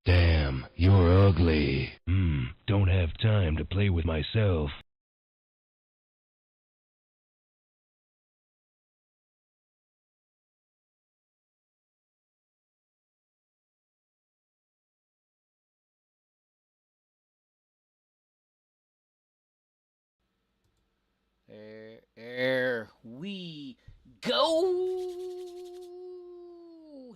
Damn, you're ugly. Don't have time to play with myself. There we go.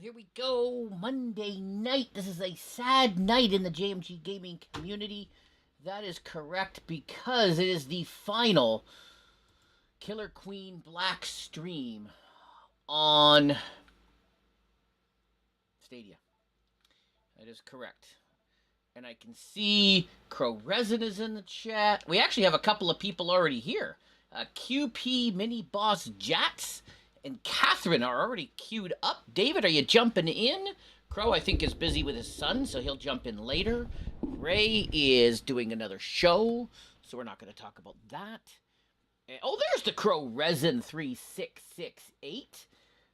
Here we go. Monday night. This is a sad night in the JMG gaming community. That is correct because it is the final Killer Queen Black stream on Stadia. That is correct. And I can see Crow Resin is in the chat. We actually have a couple of people already here. QP Mini Boss Jats and Catherine are already queued up. David, are you jumping in? Crow, I think, is busy with his son, so he'll jump in later. Ray is doing another show, so we're not going to talk about that. Oh, there's the Crow Resin 3668.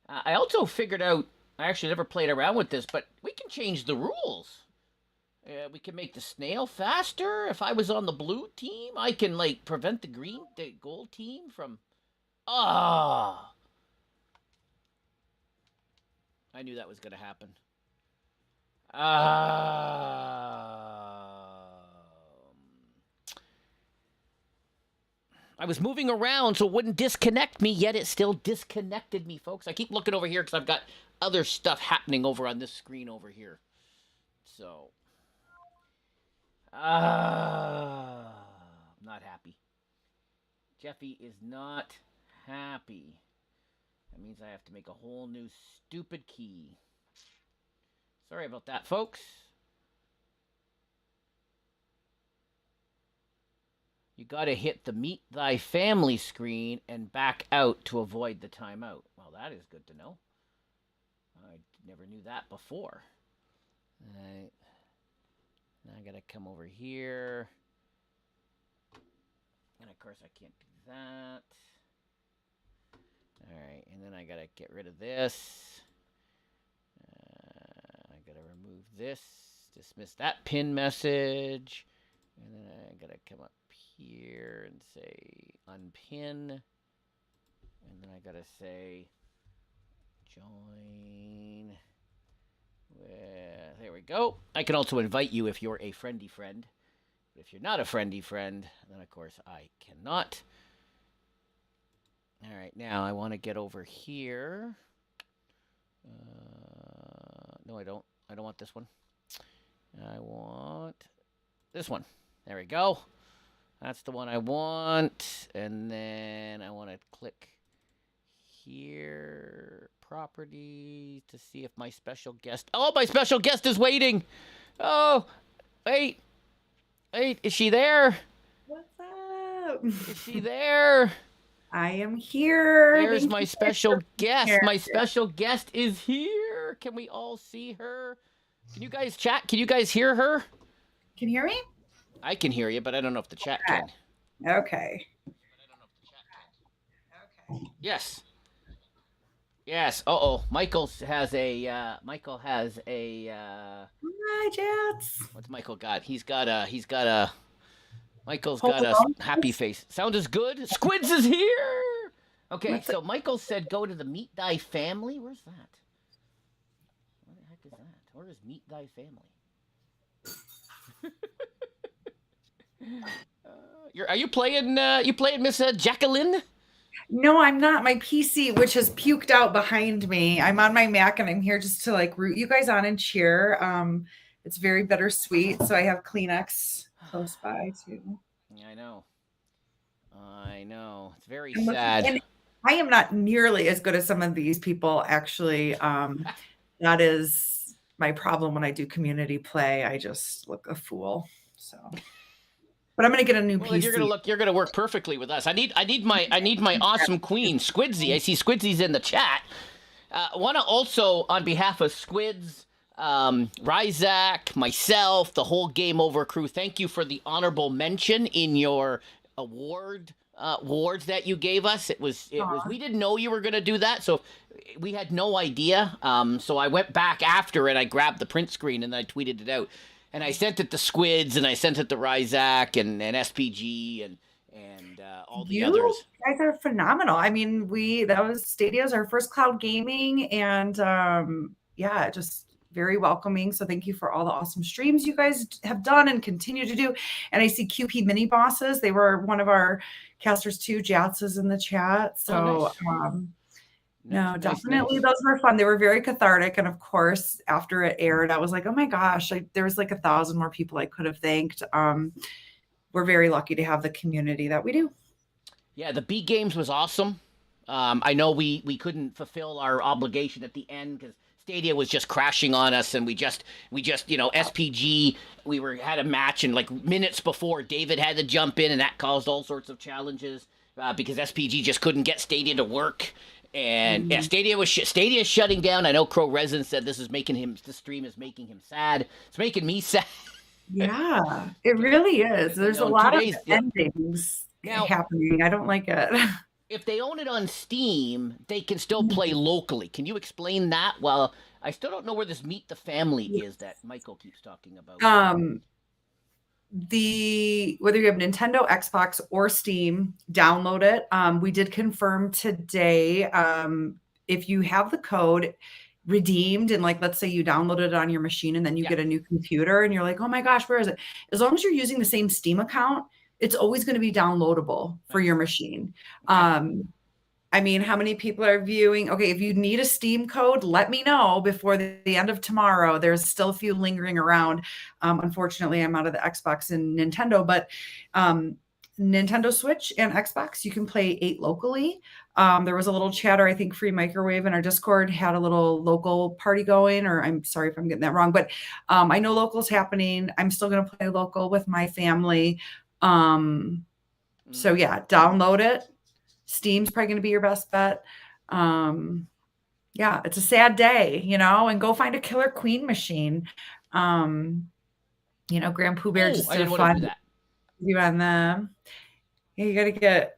I also figured out, I actually never played around with this, but we can change the rules. We can make the snail faster. If I was on the blue team, I can, like, prevent the gold team from... Ah! I knew that was going to happen. I was moving around so it wouldn't disconnect me, yet it still disconnected me, folks. I keep looking over here because I've got other stuff happening over on this screen over here. So... I'm not happy. Jeffy is not happy. That means I have to make a whole new stupid key. Sorry about that, folks. You gotta hit the Meet Thy Family screen and back out to avoid the timeout. Well, that is good to know. I never knew that before. All right. Now I gotta come over here. And of course I can't do that. Alright, and then I gotta get rid of this. I gotta remove this. Dismiss that pin message. And then I gotta come up here and say unpin. And then I gotta say join. There we go. I can also invite you if you're a friendly friend. But if you're not a friendly friend, then of course I cannot. All right, now I want to get over here. No, I don't. I don't want this one. I want this one. There we go. That's the one I want. And then I want to click here, property, to see if my special guest... Oh, my special guest is waiting! Oh, wait. Wait, is she there? What's up? Is she there? I am here. There's my special guest. My special guest is here. Can we all see her? Can you guys chat? Can you guys hear her? Can you hear me? I can hear you, but I don't know if the chat Okay. can. Okay. Yes. Yes. Uh-oh. Michael has a Hi, Jats. what's Michael got? Michael's Home got a Alone? happy face. Sound is good. Squids is here. Okay, What's it? so Michael said go to the Meet Thy Family. Where's that? Where the heck is that? Where is Meet Thy Family? Are you playing Miss Jacqueline? No, I'm not. My PC, which has puked out behind me. I'm on my Mac and I'm here just to like root you guys on and cheer. It's very bittersweet. So I have Kleenex close by too. I know. It's very I'm looking- sad. and I am not nearly as good as some of these people, actually. That is my problem when I do community play. I just look a fool. So, but I'm gonna get a new Well, PC. you're gonna work perfectly with us. I need my awesome queen, Squidsy. I see Squidsy's in the chat. Want to also, on behalf of Squids, Ryzak, myself, the whole Game Over crew, thank you for the honorable mention in your awards that you gave us. It was we didn't know you were gonna do that, so we had no idea. So I went back after it. I grabbed the print screen and I tweeted it out. And I sent it to Squids, and I sent it to Ryzak and SPG and all the others. You guys are phenomenal. I mean, that was Stadia's our first cloud gaming, and yeah, just very welcoming. So thank you for all the awesome streams you guys have done and continue to do. And I see QP Mini Bosses. They were one of our casters too. Jats is in the chat. So no, definitely. Those were fun. They were very cathartic. And of course, after it aired, I was like, oh my gosh, there was like 1,000 more people I could have thanked. We're very lucky to have the community that we do. Yeah, the B Games was awesome. I know we couldn't fulfill our obligation at the end because Stadia was just crashing on us, and we just SPG, had a match, and like minutes before David had to jump in, and that caused all sorts of challenges because SPG just couldn't get Stadia to work. And yeah, Stadia is shutting down. I know Crow Resin said this stream is making him sad. It's making me sad. Yeah, it really is. There's a lot of endings happening. I don't like it. If they own it on Steam, they can still play locally. Can you explain that? Well, I still don't know where this Meet the Family is that Michael keeps talking about. Whether you have Nintendo, Xbox, or Steam, download it. We did confirm today. If you have the code redeemed and like let's say you downloaded it on your machine and then you get a new computer and you're like, oh my gosh, where is it? As long as you're using the same Steam account, it's always going to be downloadable for your machine. I mean, how many people are viewing? Okay, if you need a Steam code, let me know before the end of tomorrow. There's still a few lingering around. Unfortunately, I'm out of the Xbox and Nintendo, but Nintendo Switch and Xbox, you can play 8 locally. There was a little chatter, I think Free Microwave in our Discord had a little local party going, or I'm sorry if I'm getting that wrong, but I know local's happening. I'm still going to play local with my family. So yeah, download it. Steam's probably going to be your best bet. Yeah, it's a sad day, and go find a Killer Queen machine. Grand Pooh Bear just did a fun you on them. Yeah, you got to get.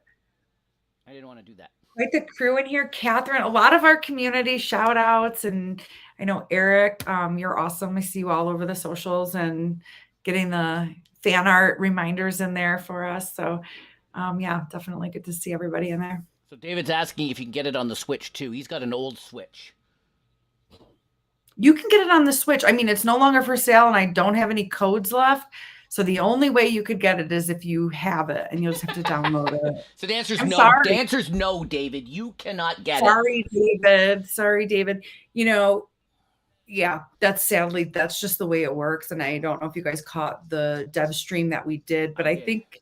I didn't want to do that. Quite the crew in here, Catherine. A lot of our community shout outs, and I know Eric, you're awesome. I see you all over the socials and getting the fan art reminders in there for us. So yeah, definitely good to see everybody in there. So David's asking if you can get it on the Switch too. He's got an old Switch. You can get it on the Switch. I mean, it's no longer for sale and I don't have any codes left. So the only way you could get it is if you have it and you'll just have to download it. So the answer is no. Sorry. The answer is no, David. You cannot get it. Sorry, David. Yeah, that's just the way it works. And I don't know if you guys caught the dev stream that we did, but I think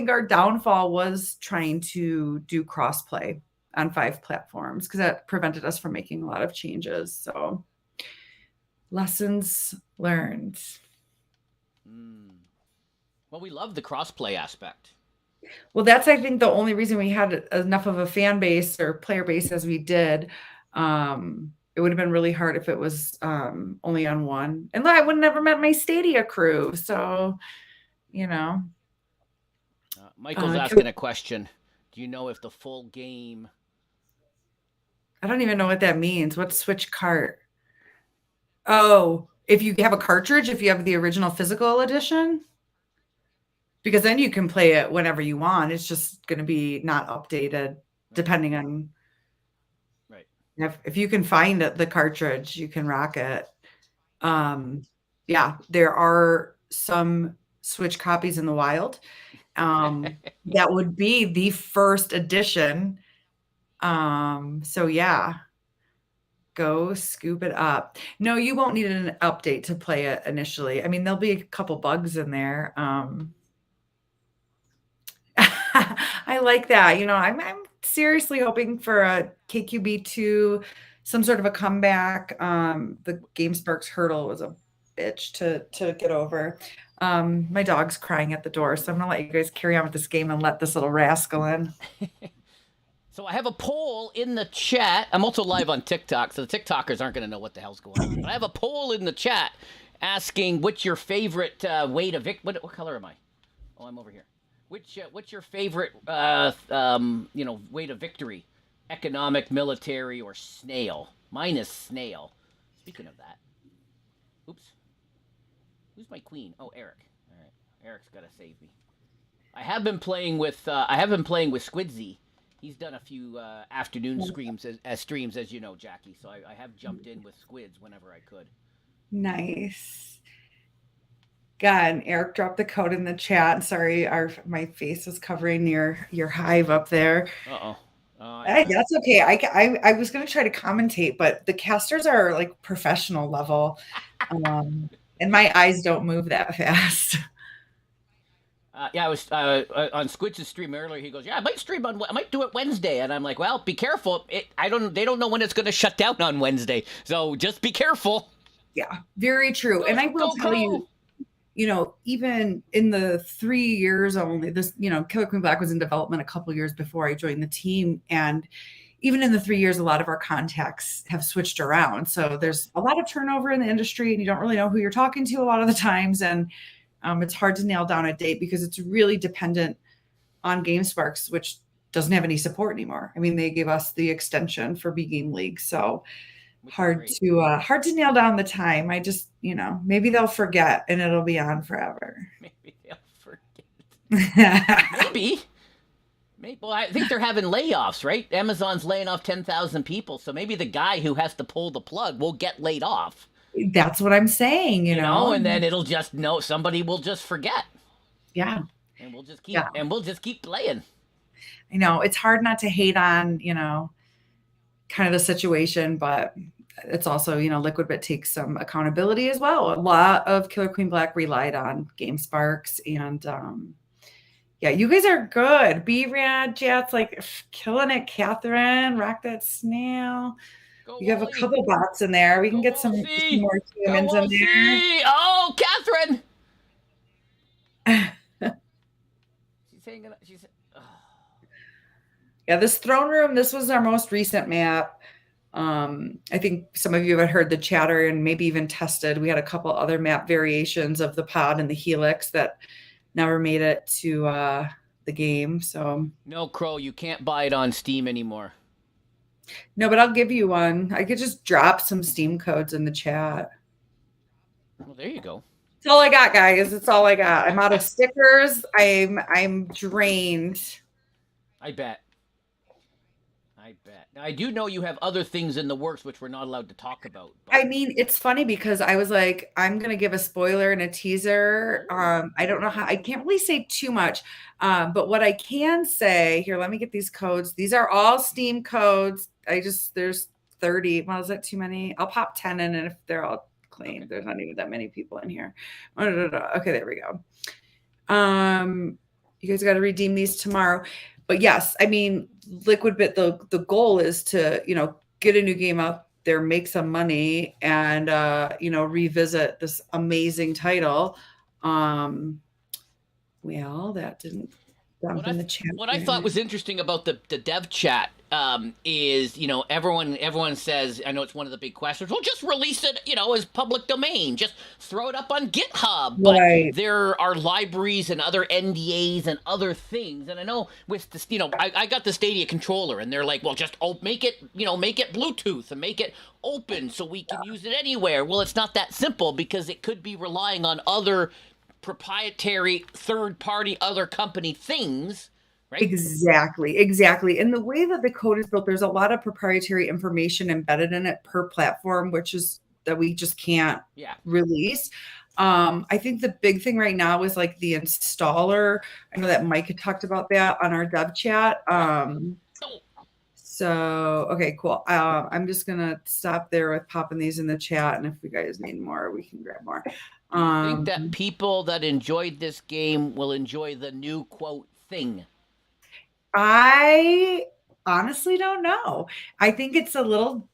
our downfall was trying to do crossplay on 5 platforms because that prevented us from making a lot of changes. So lessons learned. Well, we love the crossplay aspect. Well, that's, I think, the only reason we had enough of a fan base or player base as we did. It would have been really hard if it was only on one. And I would have never met my Stadia crew. So, you know. Michael's asking a question. Do you know if the full game... I don't even know what that means. What's Switch cart? Oh, if you have a cartridge, if you have the original physical edition? Because then you can play it whenever you want. It's just going to be not updated depending on... Right. If you can find it, the cartridge, you can rock it. Yeah, there are some Switch copies in the wild. That would be the first edition. So yeah, go scoop it up. No, you won't need an update to play it initially. I mean, there'll be a couple bugs in there. I like that. You know, I'm seriously hoping for a KQB2, some sort of a comeback. The GameSparks hurdle was a bitch to get over. My dog's crying at the door, so I'm gonna let you guys carry on with this game and let this little rascal in. So I have a poll in the chat. I'm also live on TikTok, so the TikTokers aren't going to know what the hell's going on. But I have a poll in the chat asking what's your favorite way to what color am I? Oh, I'm over here. What's your favorite way to victory? Economic, military, or snail? Mine is snail. Speaking of that. Oops. Who's my queen? Oh, Eric. All right. Eric's got to save me. I have been playing with Squidzy. He's done a few afternoon streams, as you know, Jackie. So I have jumped in with Squids whenever I could. Nice. God, and Eric dropped the code in the chat. Sorry, my face was covering your hive up there. That's okay. I was going to try to commentate, but the casters are like professional level, and my eyes don't move that fast. I was on Squid's stream earlier. He goes, "Yeah, I might do it Wednesday," and I'm like, "Well, be careful. They don't know when it's going to shut down on Wednesday, so just be careful." Yeah, very true. And I will tell you, you know, even in the 3 years only, this, you know, Killer Queen Black was in development a couple years before I joined the team, and even in the 3 years, a lot of our contacts have switched around. So there's a lot of turnover in the industry, and you don't really know who you're talking to a lot of the times, and it's hard to nail down a date because it's really dependent on GameSparks, which doesn't have any support anymore. I mean, they gave us the extension for B Game League, so hard to nail down the time. I just, you know, maybe they'll forget and it'll be on forever. Maybe they'll forget. Maybe. Well, I think they're having layoffs, right? Amazon's laying off 10,000 people, so maybe the guy who has to pull the plug will get laid off. That's what I'm saying, you know, and then somebody will just forget. Yeah. And we'll just keep playing. I know it's hard not to hate on, you know, kind of the situation, but it's also, you know, Liquidbit takes some accountability as well. A lot of Killer Queen Black relied on GameSparks, and yeah, you guys are good. B-Rad, Jats, like killing it. Catherine, rock that snail. You have a couple bots in there. We can get some more humans in there. Oh, Catherine! She's hanging up. Yeah, this throne room, this was our most recent map. I think some of you have heard the chatter and maybe even tested. We had a couple other map variations of the pod and the helix that never made it to the game. So no, Crow, you can't buy it on Steam anymore. No, but I'll give you one. I could just drop some Steam codes in the chat. Well, there you go. That's all I got, guys. It's all I got. I'm out of stickers. I'm drained. I bet. Now, I do know you have other things in the works which we're not allowed to talk about. But... I mean, it's funny because I was like, I'm going to give a spoiler and a teaser. I don't know how, I can't really say too much. But what I can say, here, let me get these codes. These are all Steam codes. There's 30. Well, is that too many? I'll pop 10 in, and if they're all claimed, okay. There's not even that many people in here. Okay, there we go. You guys got to redeem these tomorrow. But yes, I mean, Liquidbit, the goal is to, you know, get a new game out there, make some money, and, you know, revisit this amazing title. Well, that dump in the chat. What I thought was interesting about the dev chat is, you know, everyone says, I know it's one of the big questions, well, just release it, you know, as public domain, just throw it up on GitHub. But Right. there are libraries and other NDAs and other things. And I know with this, you know, I got the Stadia controller and they're like, well, just make it, you know, make it Bluetooth and make it open so we can use it anywhere. Well, it's not that simple because it could be relying on other proprietary third-party other company things, right? Exactly. And the way that the code is built, there's a lot of proprietary information embedded in it per platform, which is that we just can't release. I think the big thing right now is like the installer. I know that Mike had talked about that on our dev chat. So, okay, cool. I'm just going to stop there with popping these in the chat. And if you guys need more, we can grab more. I think that people that enjoyed this game will enjoy the new quote thing. I honestly don't know. I think it's a little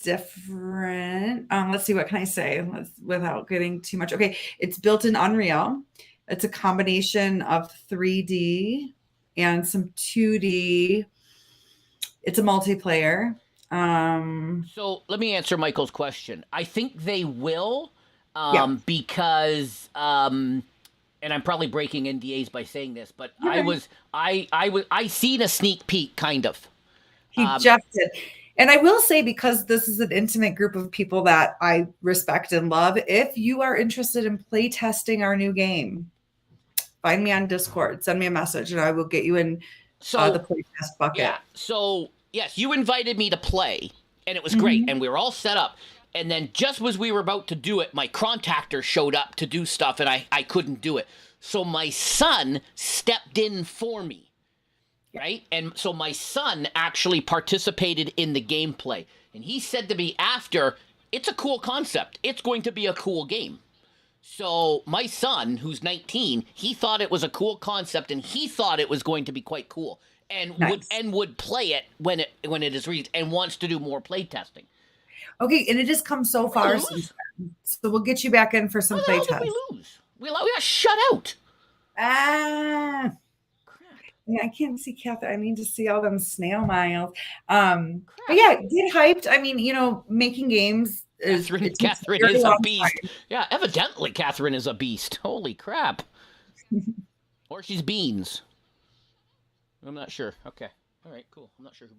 different. Let's see, what can I say without getting too much? Okay, it's built in Unreal. It's a combination of 3D and some 2D. It's a multiplayer. So let me answer Michael's question. I think they will. Because and I'm probably breaking NDAs by saying this, but I seen a sneak peek kind of. He just did. And I will say, because this is an intimate group of people that I respect and love, if you are interested in play testing our new game, find me on Discord, send me a message, and I will get you in the play test bucket. Yeah. So yes, you invited me to play, and it was great, and we were all set up. And then just as we were about to do it, my contactor showed up to do stuff, and I couldn't do it. So my son stepped in for me, right? And so my son actually participated in the gameplay. And he said to me after, it's a cool concept. It's going to be a cool game. So my son, who's 19, he thought it was a cool concept, and he thought it was going to be quite cool. And would play it when it is released, and wants to do more play testing. Okay, and it has come so far since then. So we'll get you back in for some play tests. We lose. We got shut out. Crap. Yeah, I can't see Catherine. I need to see all them snail miles. But yeah, get hyped. I mean, you know, making games is Catherine is a beast. Time. Yeah, evidently Catherine is a beast. Holy crap. Or she's beans. I'm not sure. Okay. All right, cool. I'm not sure who.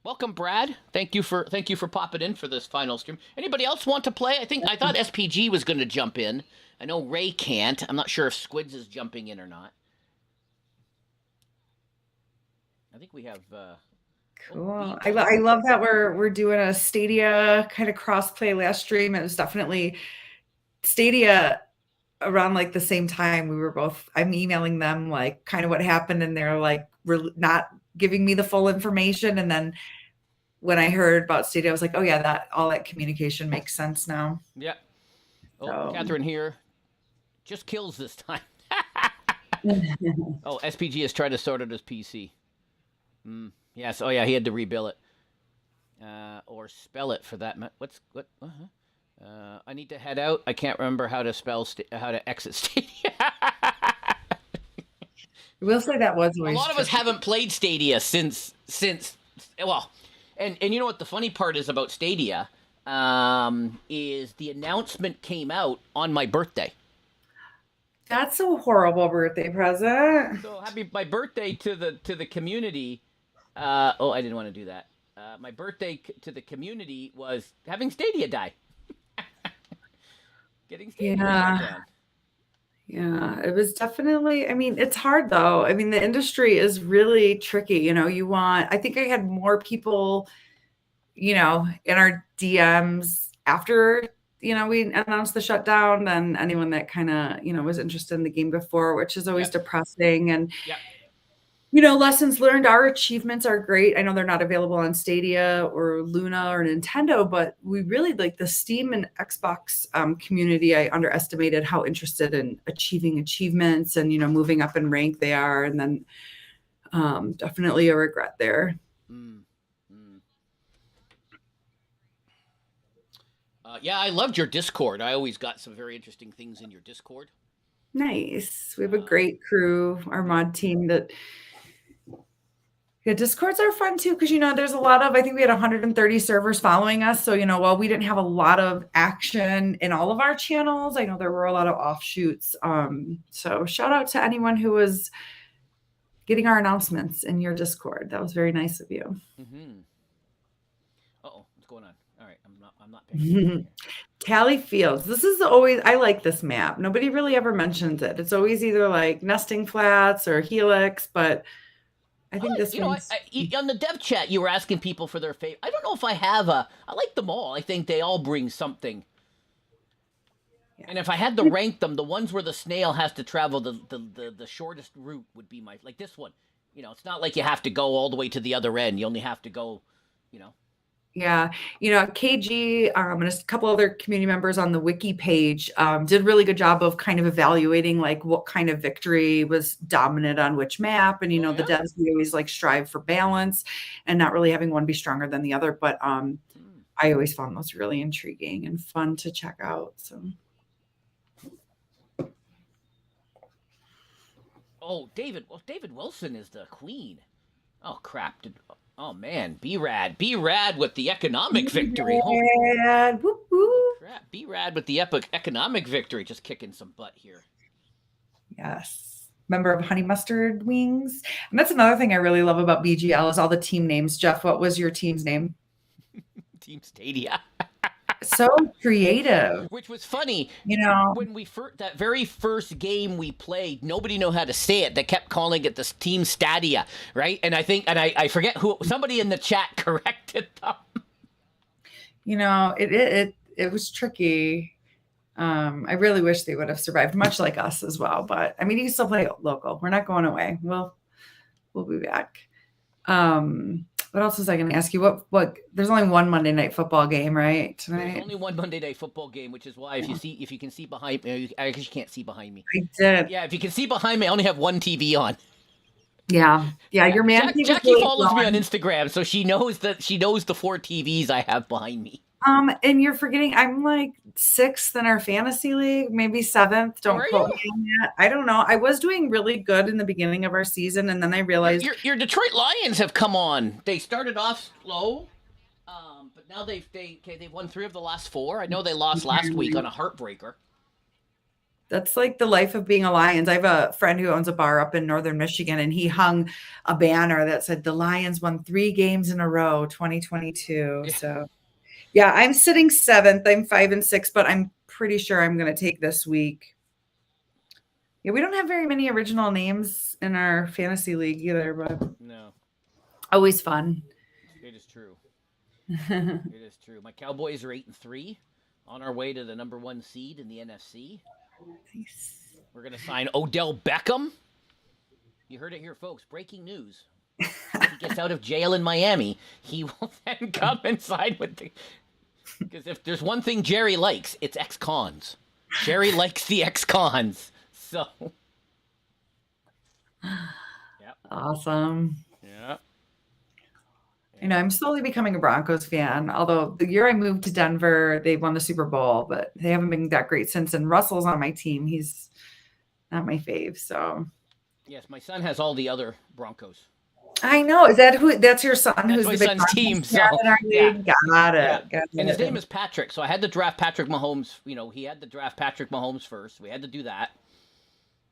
Welcome, Brad. Thank you for popping in for this final stream. Anybody else want to play? I thought SPG was going to jump in. I know Ray can't. I'm not sure if Squids is jumping in or not. I think we have. Cool. I love that we're doing a Stadia kind of cross-play last stream. It was definitely Stadia around like the same time. I'm emailing them like kind of what happened, and they're like, we're not giving me the full information. And then when I heard about Stadia, I was like, oh yeah, all that communication makes sense now. Yeah. Oh, Catherine here just kills this time. Oh, SPG has tried to sort out his PC. Yes. Oh yeah, he had to rebuild it. Or spell it for that. What? I need to head out. I can't remember how to exit Stadia. We'll say that was a lot of us haven't played Stadia since well, and you know what the funny part is about Stadia is the announcement came out on my birthday. That's a horrible birthday present. So happy my birthday to the community. I didn't want to do that. My birthday to the community was having Stadia die. Getting Stadia down. Yeah, it was definitely, I mean, it's hard though. I mean, the industry is really tricky. You know, I think I had more people, you know, in our DMs after, you know, we announced the shutdown than anyone that kind of, you know, was interested in the game before, which is always depressing. And, you know, lessons learned, our achievements are great. I know they're not available on Stadia or Luna or Nintendo, but we really like the Steam and Xbox community. I underestimated how interested in achieving achievements and, you know, moving up in rank they are. And then definitely a regret there. Yeah, I loved your Discord. I always got some very interesting things in your Discord. Nice. We have a great crew, our mod team that Yeah, Discords are fun too because there's a lot of, I think we had 130 servers following us. So, while we didn't have a lot of action in all of our channels, I know there were a lot of offshoots. So shout out to anyone who was getting our announcements in your Discord. That was very nice of you. Mm-hmm. Uh-oh, what's going on? All right, I'm not paying attention here. Tally Fields. This is always, I like this map. Nobody really ever mentions it. It's always either like Nesting Flats or Helix, but I think this one's... on the dev chat, you were asking people for their favorite. I don't know if I have I like them all. I think they all bring something. Yeah. And if I had to rank them, the ones where the snail has to travel the shortest route would be like this one. It's not like you have to go all the way to the other end. You only have to go, Yeah. KG and a couple other community members on the wiki page did a really good job of kind of evaluating like what kind of victory was dominant on which map. And, the devs, we always like strive for balance and not really having one be stronger than the other. But I always found those really intriguing and fun to check out. So. Oh, David Wilson is the queen. Oh, crap. Oh, man. B-Rad with the economic victory. B-Rad. Whoop, whoop. Crap. B-Rad with the epic economic victory. Just kicking some butt here. Yes. Member of Honey Mustard Wings. And that's another thing I really love about BGL is all the team names. Jeff, what was your team's name? Team Stadia. So creative. Which was funny. When we that very first game we played, nobody knew how to say it. They kept calling it the Team Stadia, right? And I forget who, somebody in the chat corrected them. It was tricky. I really wish they would have survived, much like us as well. But you can still play local. We're not going away. We'll be back. What else was I going to ask you? What? There's only one Monday Night Football game, right? Tonight? There's only one Monday Night Football game, which is why if you can see behind me, I guess you can't see behind me. I did. Yeah, if you can see behind me, I only have one TV on. Yeah. Your man. Jackie follows me on Instagram, so she knows the 4 TVs I have behind me. And you're forgetting I'm like 6th in our fantasy league, maybe 7th. Don't quote me on that. I don't know. I was doing really good in the beginning of our season, and then I realized your Detroit Lions have come on. They started off slow, but now they've won 3 of the last 4. I know they lost last week on a heartbreaker. That's like the life of being a Lions. I have a friend who owns a bar up in northern Michigan, and he hung a banner that said the Lions won 3 games in a row, 2022. Yeah. So. Yeah, I'm sitting 7th. I'm 5-6, but I'm pretty sure I'm going to take this week. Yeah, we don't have very many original names in our fantasy league either, but no, always fun. It is true. It is true. My Cowboys are 8-3, on our way to the number 1 seed in the NFC. Nice. We're going to sign Odell Beckham. You heard it here, folks. Breaking news. If he gets out of jail in Miami, he will then come and sign with the... Because if there's one thing Jerry likes, it's ex-cons. Jerry likes the ex-cons. So... Yep. Awesome. Yeah. I'm slowly becoming a Broncos fan. Although the year I moved to Denver, they won the Super Bowl, but they haven't been that great since. And Russell's on my team. He's not my fave, so... Yes, my son has all the other Broncos. I know. Is that who? That's your son. That's who's my the son's team. So, yeah. Got it. Yeah. And his name is Patrick. So I had to draft Patrick Mahomes. He had to draft Patrick Mahomes first. We had to do that,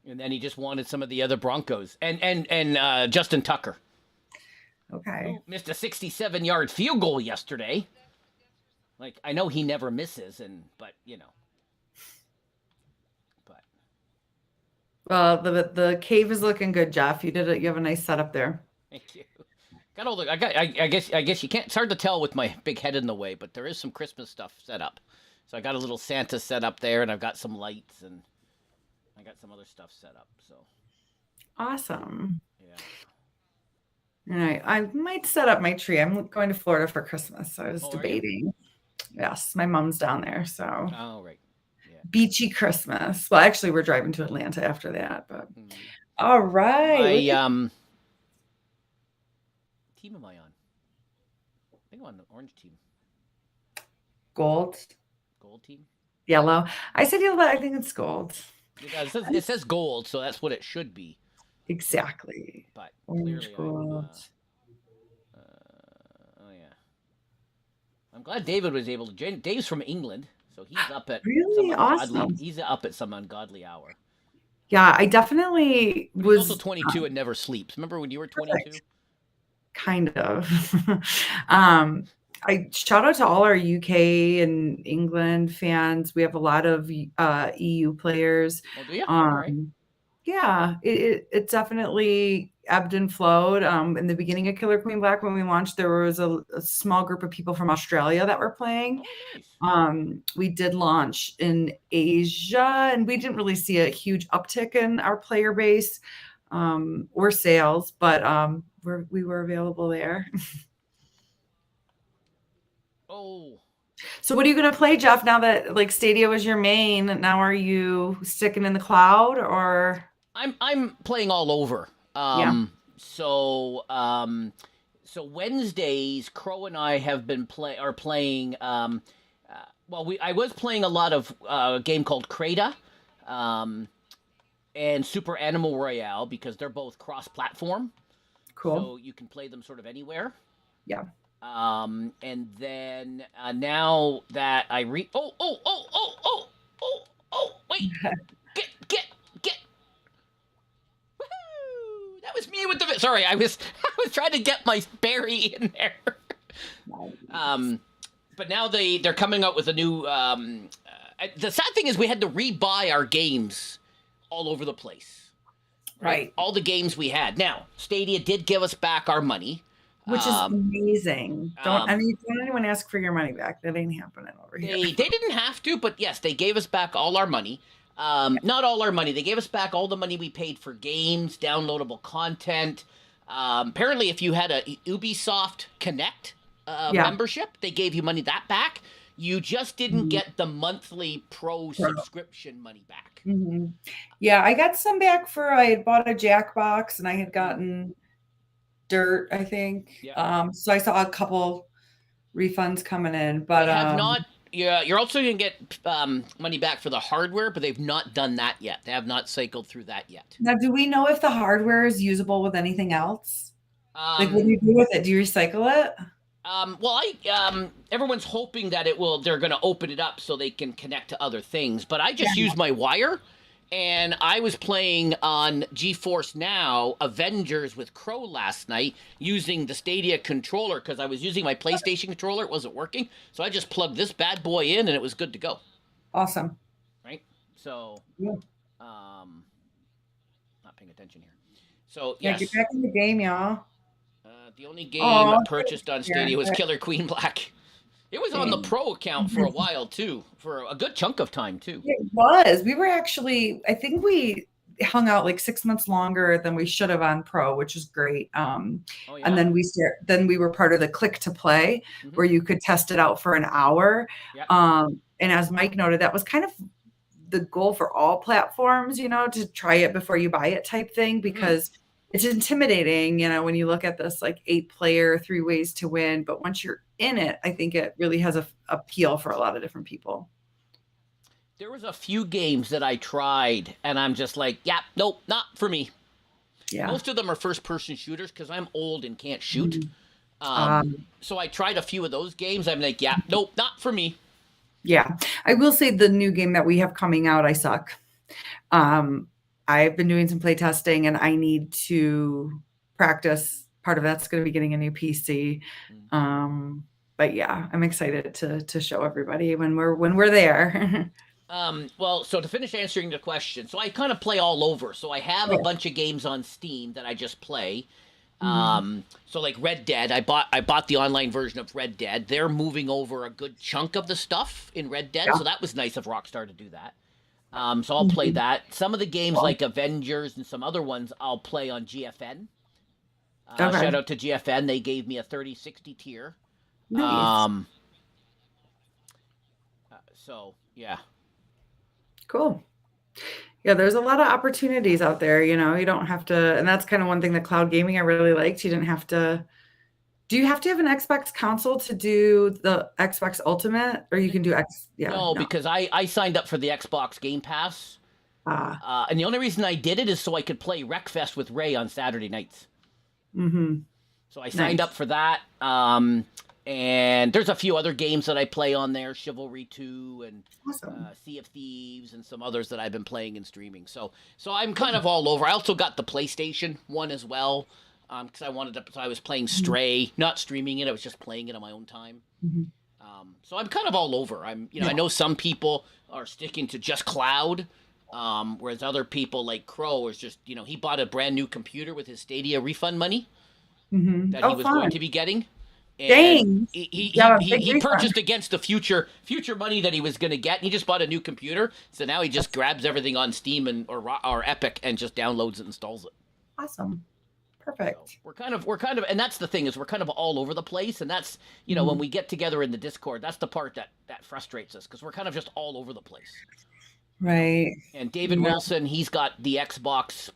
and then he just wanted some of the other Broncos and Justin Tucker. Okay. Who missed a 67-yard field goal yesterday. Like I know he never misses, but. Well, the cave is looking good, Jeff. You have a nice setup there. Thank you. Got all the. I guess you can't. It's hard to tell with my big head in the way, but there is some Christmas stuff set up. So I got a little Santa set up there, and I've got some lights, and I got some other stuff set up. So. Awesome. Yeah. All right, I might set up my tree. I'm going to Florida for Christmas, so I was debating. Yes, my mom's down there, so. Oh right. Beachy Christmas. Well, actually, we're driving to Atlanta after that, but all right. Team am I on? I think I'm on the orange team. Gold team. Yellow. I said yellow, but I think it's gold. It says gold, so that's what it should be. Exactly. But orange, gold. I'm glad David was able to join. Dave's from England, so he's up at Really some ungodly. awesome. He's up at some ungodly hour. Yeah, I definitely But he's also was 22 and never sleeps. Remember when you were 22? perfect. Kind of. I shout out to all our UK and England fans. We have a lot of EU players. Oh, do you? All right. Yeah, it definitely ebbed and flowed. In the beginning of Killer Queen Black, when we launched, there was a small group of people from Australia that were playing. Oh, nice. We did launch in Asia, and we didn't really see a huge uptick in our player base or sales, but we were available there. Oh. So what are you going to play, Jeff, now that like Stadia was your main? Now are you sticking in the cloud or? I'm playing all over. Yeah. So Wednesdays, Crow and I have been playing. I was playing a lot of a game called Crata, and Super Animal Royale because they're both cross-platform. Cool. So you can play them sort of anywhere. Yeah. And then now that I wait, get. Woohoo! That was me with the. Sorry, I was trying to get my berry in there. But now they're coming out with a new. The sad thing is we had to rebuy our games all over the place. Right. All the games we had. Now Stadia did give us back our money. Which is amazing. Don't anyone ask for your money back. That ain't happening over here. They didn't have to, but yes, they gave us back all our money. Not all our money. They gave us back all the money we paid for games, downloadable content. Apparently, if you had a Ubisoft Connect membership, they gave you money that back. You just didn't get the monthly pro subscription money back. Mm-hmm. Yeah, I got some back I had bought a Jackbox and I had gotten Dirt, I think. Yeah. So I saw a couple refunds coming in, but they have not. Yeah, you're also going to get money back for the hardware, but they've not done that yet. They have not cycled through that yet. Now, do we know if the hardware is usable with anything else? Like, what do you do with it? Do you recycle it? Everyone's hoping that they're going to open it up so they can connect to other things. But I just use my wire, and I was playing on GeForce Now Avengers with Crow last night using the Stadia controller because I was using my PlayStation controller. It wasn't working. So I just plugged this bad boy in, and it was good to go. Awesome. Right? So, yeah. Not paying attention here. So, yeah, yes. Get back in the game, y'all. The only game purchased on Stadia was Killer Queen Black. It was on the pro account for a while, too. For a good chunk of time, too. It was. We were actually, I think we hung out like 6 months longer than we should have on pro, which is great. And then we were part of the Click to Play, where you could test it out for an hour. Yeah. And as Mike noted, that was kind of the goal for all platforms, to try it before you buy it type thing, because it's intimidating, when you look at this like 8-player 3 ways to win. But once you're in it, I think it really has a appeal for a lot of different people. There was a few games that I tried, and I'm just like, nope, not for me. Yeah. Most of them are first-person shooters because I'm old and can't shoot. So I tried a few of those games. I'm like, nope, not for me. Yeah. I will say the new game that we have coming out, I suck. I've been doing some play testing and I need to practice. Part of that's going to be getting a new PC. But yeah, I'm excited to show everybody when we're there. So to finish answering the question, so I kind of play all over. So I have a bunch of games on Steam that I just play. So like Red Dead, I bought the online version of Red Dead. They're moving over a good chunk of the stuff in Red Dead. So that was nice of Rockstar to do that. So I'll play that. Some of the games like Avengers and some other ones I'll play on GFN. Shout out to GFN. They gave me a 3060 tier. Nice. So, yeah. Cool. Yeah, there's a lot of opportunities out there, you don't have to, and that's kind of one thing that cloud gaming I really liked. You didn't have to. Do you have to have an Xbox console to do the Xbox Ultimate, or you can do No, because I signed up for the Xbox Game Pass. And the only reason I did it is so I could play Wreckfest with Ray on Saturday nights. Mm-hmm. So I signed up for that. And there's a few other games that I play on there, Chivalry 2 and Awesome. Sea of Thieves and some others that I've been playing and streaming. So I'm kind of all over. I also got the PlayStation one as well because I wanted to. So I was playing Stray, not streaming it. I was just playing it on my own time. Mhm. So I'm kind of all over. I know some people are sticking to just cloud, whereas other people like Crow is just, he bought a brand new computer with his Stadia refund money that he was going to be getting. And Dang. he purchased against the future money that he was going to get. And he just bought a new computer, so now he just grabs everything on Steam or Epic and just downloads it, and installs it. Awesome. Perfect. So we're kind of, and that's the thing is we're kind of all over the place, and that's when we get together in the Discord, that's the part that frustrates us because we're kind of just all over the place. Right. And David Wilson, he's got the Xbox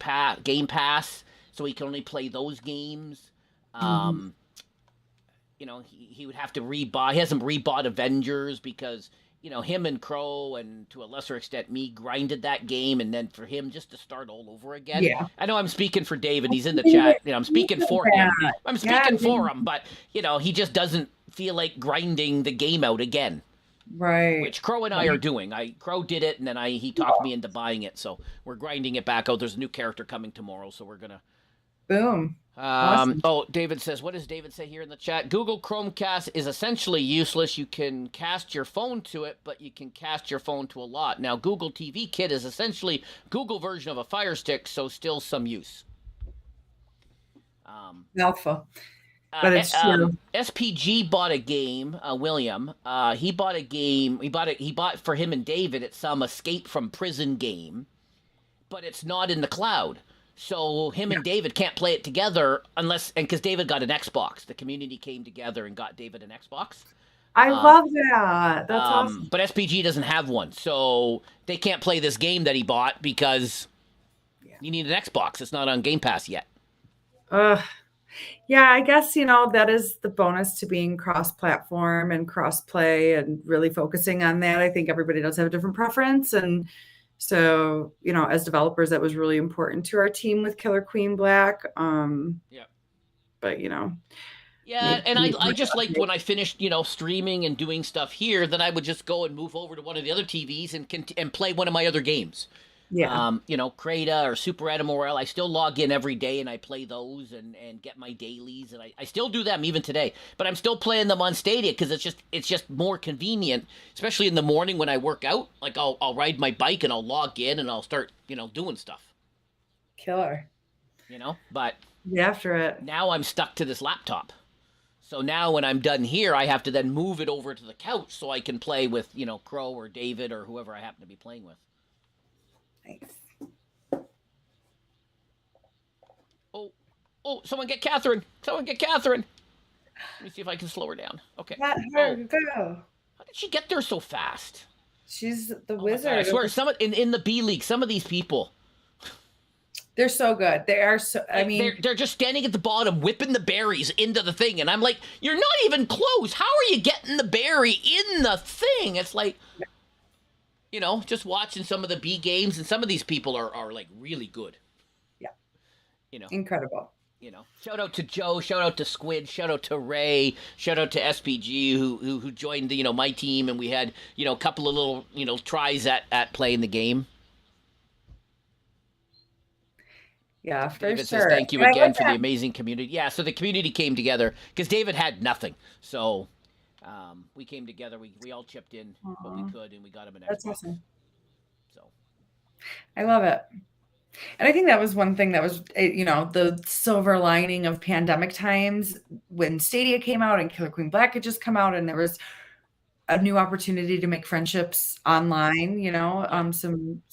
Game Pass, so he can only play those games. He would have to rebuy. He hasn't rebought Avengers because, him and Crow and to a lesser extent me grinded that game, and then for him just to start all over again. Yeah. I know I'm speaking for David. He's in the chat. I'm speaking for him. I'm speaking for him, but, he just doesn't feel like grinding the game out again. Right. Which Crow and I are doing. Crow did it, and then he talked me into buying it, so we're grinding it back out. There's a new character coming tomorrow, so we're gonna. Boom. Awesome. Oh, David says, what does David say here in the chat? Google Chromecast is essentially useless. You can cast your phone to it, but you can cast your phone to a lot. Now, Google TV Kit is essentially Google version of a Fire Stick, so still some use. Mouthful. But it's true. SPG bought a game, William. He bought a game. He bought for him and David. It's some escape from prison game, but it's not in the cloud. So him and David can't play it together because David got an Xbox. The community came together and got David an Xbox. I love that. That's awesome. But SPG doesn't have one, so they can't play this game that he bought because you need an Xbox. It's not on Game Pass yet. Yeah, I guess, that is the bonus to being cross-platform and cross-play and really focusing on that. I think everybody does have a different preference. And so, as developers, that was really important to our team with Killer Queen Black. But, Yeah, and I just liked when I finished, streaming and doing stuff here, then I would just go and move over to one of the other TVs and play one of my other games. Yeah. Crata or Super Animal Royale. I still log in every day and I play those and get my dailies, and I still do them even today. But I'm still playing them on Stadia because it's just more convenient, especially in the morning when I work out. Like I'll ride my bike and I'll log in and I'll start doing stuff. Killer. But after it. Now I'm stuck to this laptop. So now when I'm done here, I have to then move it over to the couch so I can play with Crow or David or whoever I happen to be playing with. Nice. Oh, someone get Catherine. Let me see if I can slow her down. Okay. Let her go. How did she get there so fast? She's the wizard. I swear, in the B League, some of these people. They're so good. They are so, they're just standing at the bottom, whipping the berries into the thing. And I'm like, you're not even close. How are you getting the berry in the thing? It's like, just watching some of the B games, and some of these people are like really good. Yeah. Incredible. Shout out to Joe, shout out to Squid, shout out to Ray, shout out to SPG who joined my team, and we had a couple of little tries at playing the game. Yeah, for David sure. says thank you again for the amazing community. Yeah, so the community came together because David had nothing, so we came together. We all chipped in what we could, and we got him an Xbox. That's awesome. So I love it. And I think that was one thing that was, the silver lining of pandemic times when Stadia came out and Killer Queen Black had just come out, and there was a new opportunity to make friendships online, some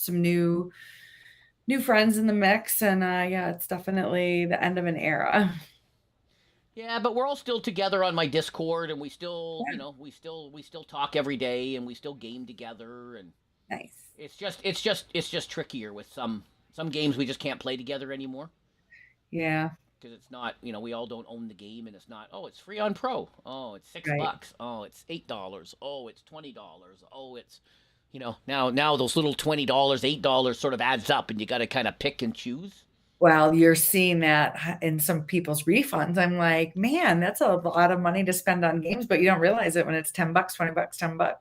new friends in the mix. And it's definitely the end of an era. Yeah, but we're all still together on my Discord, and we still, we still talk every day, and we still game together, and nice. It's just trickier with some games we just can't play together anymore. Yeah. Because it's not, we all don't own the game, and it's not, it's free on Pro. Oh, it's $6. Right. Oh, it's $8. Oh, it's $20. Oh, it's, now those little $20, $8 sort of adds up, and you got to kind of pick and choose. Well, you're seeing that in some people's refunds. I'm like, man, that's a lot of money to spend on games, but you don't realize it when it's $10, $20, $10.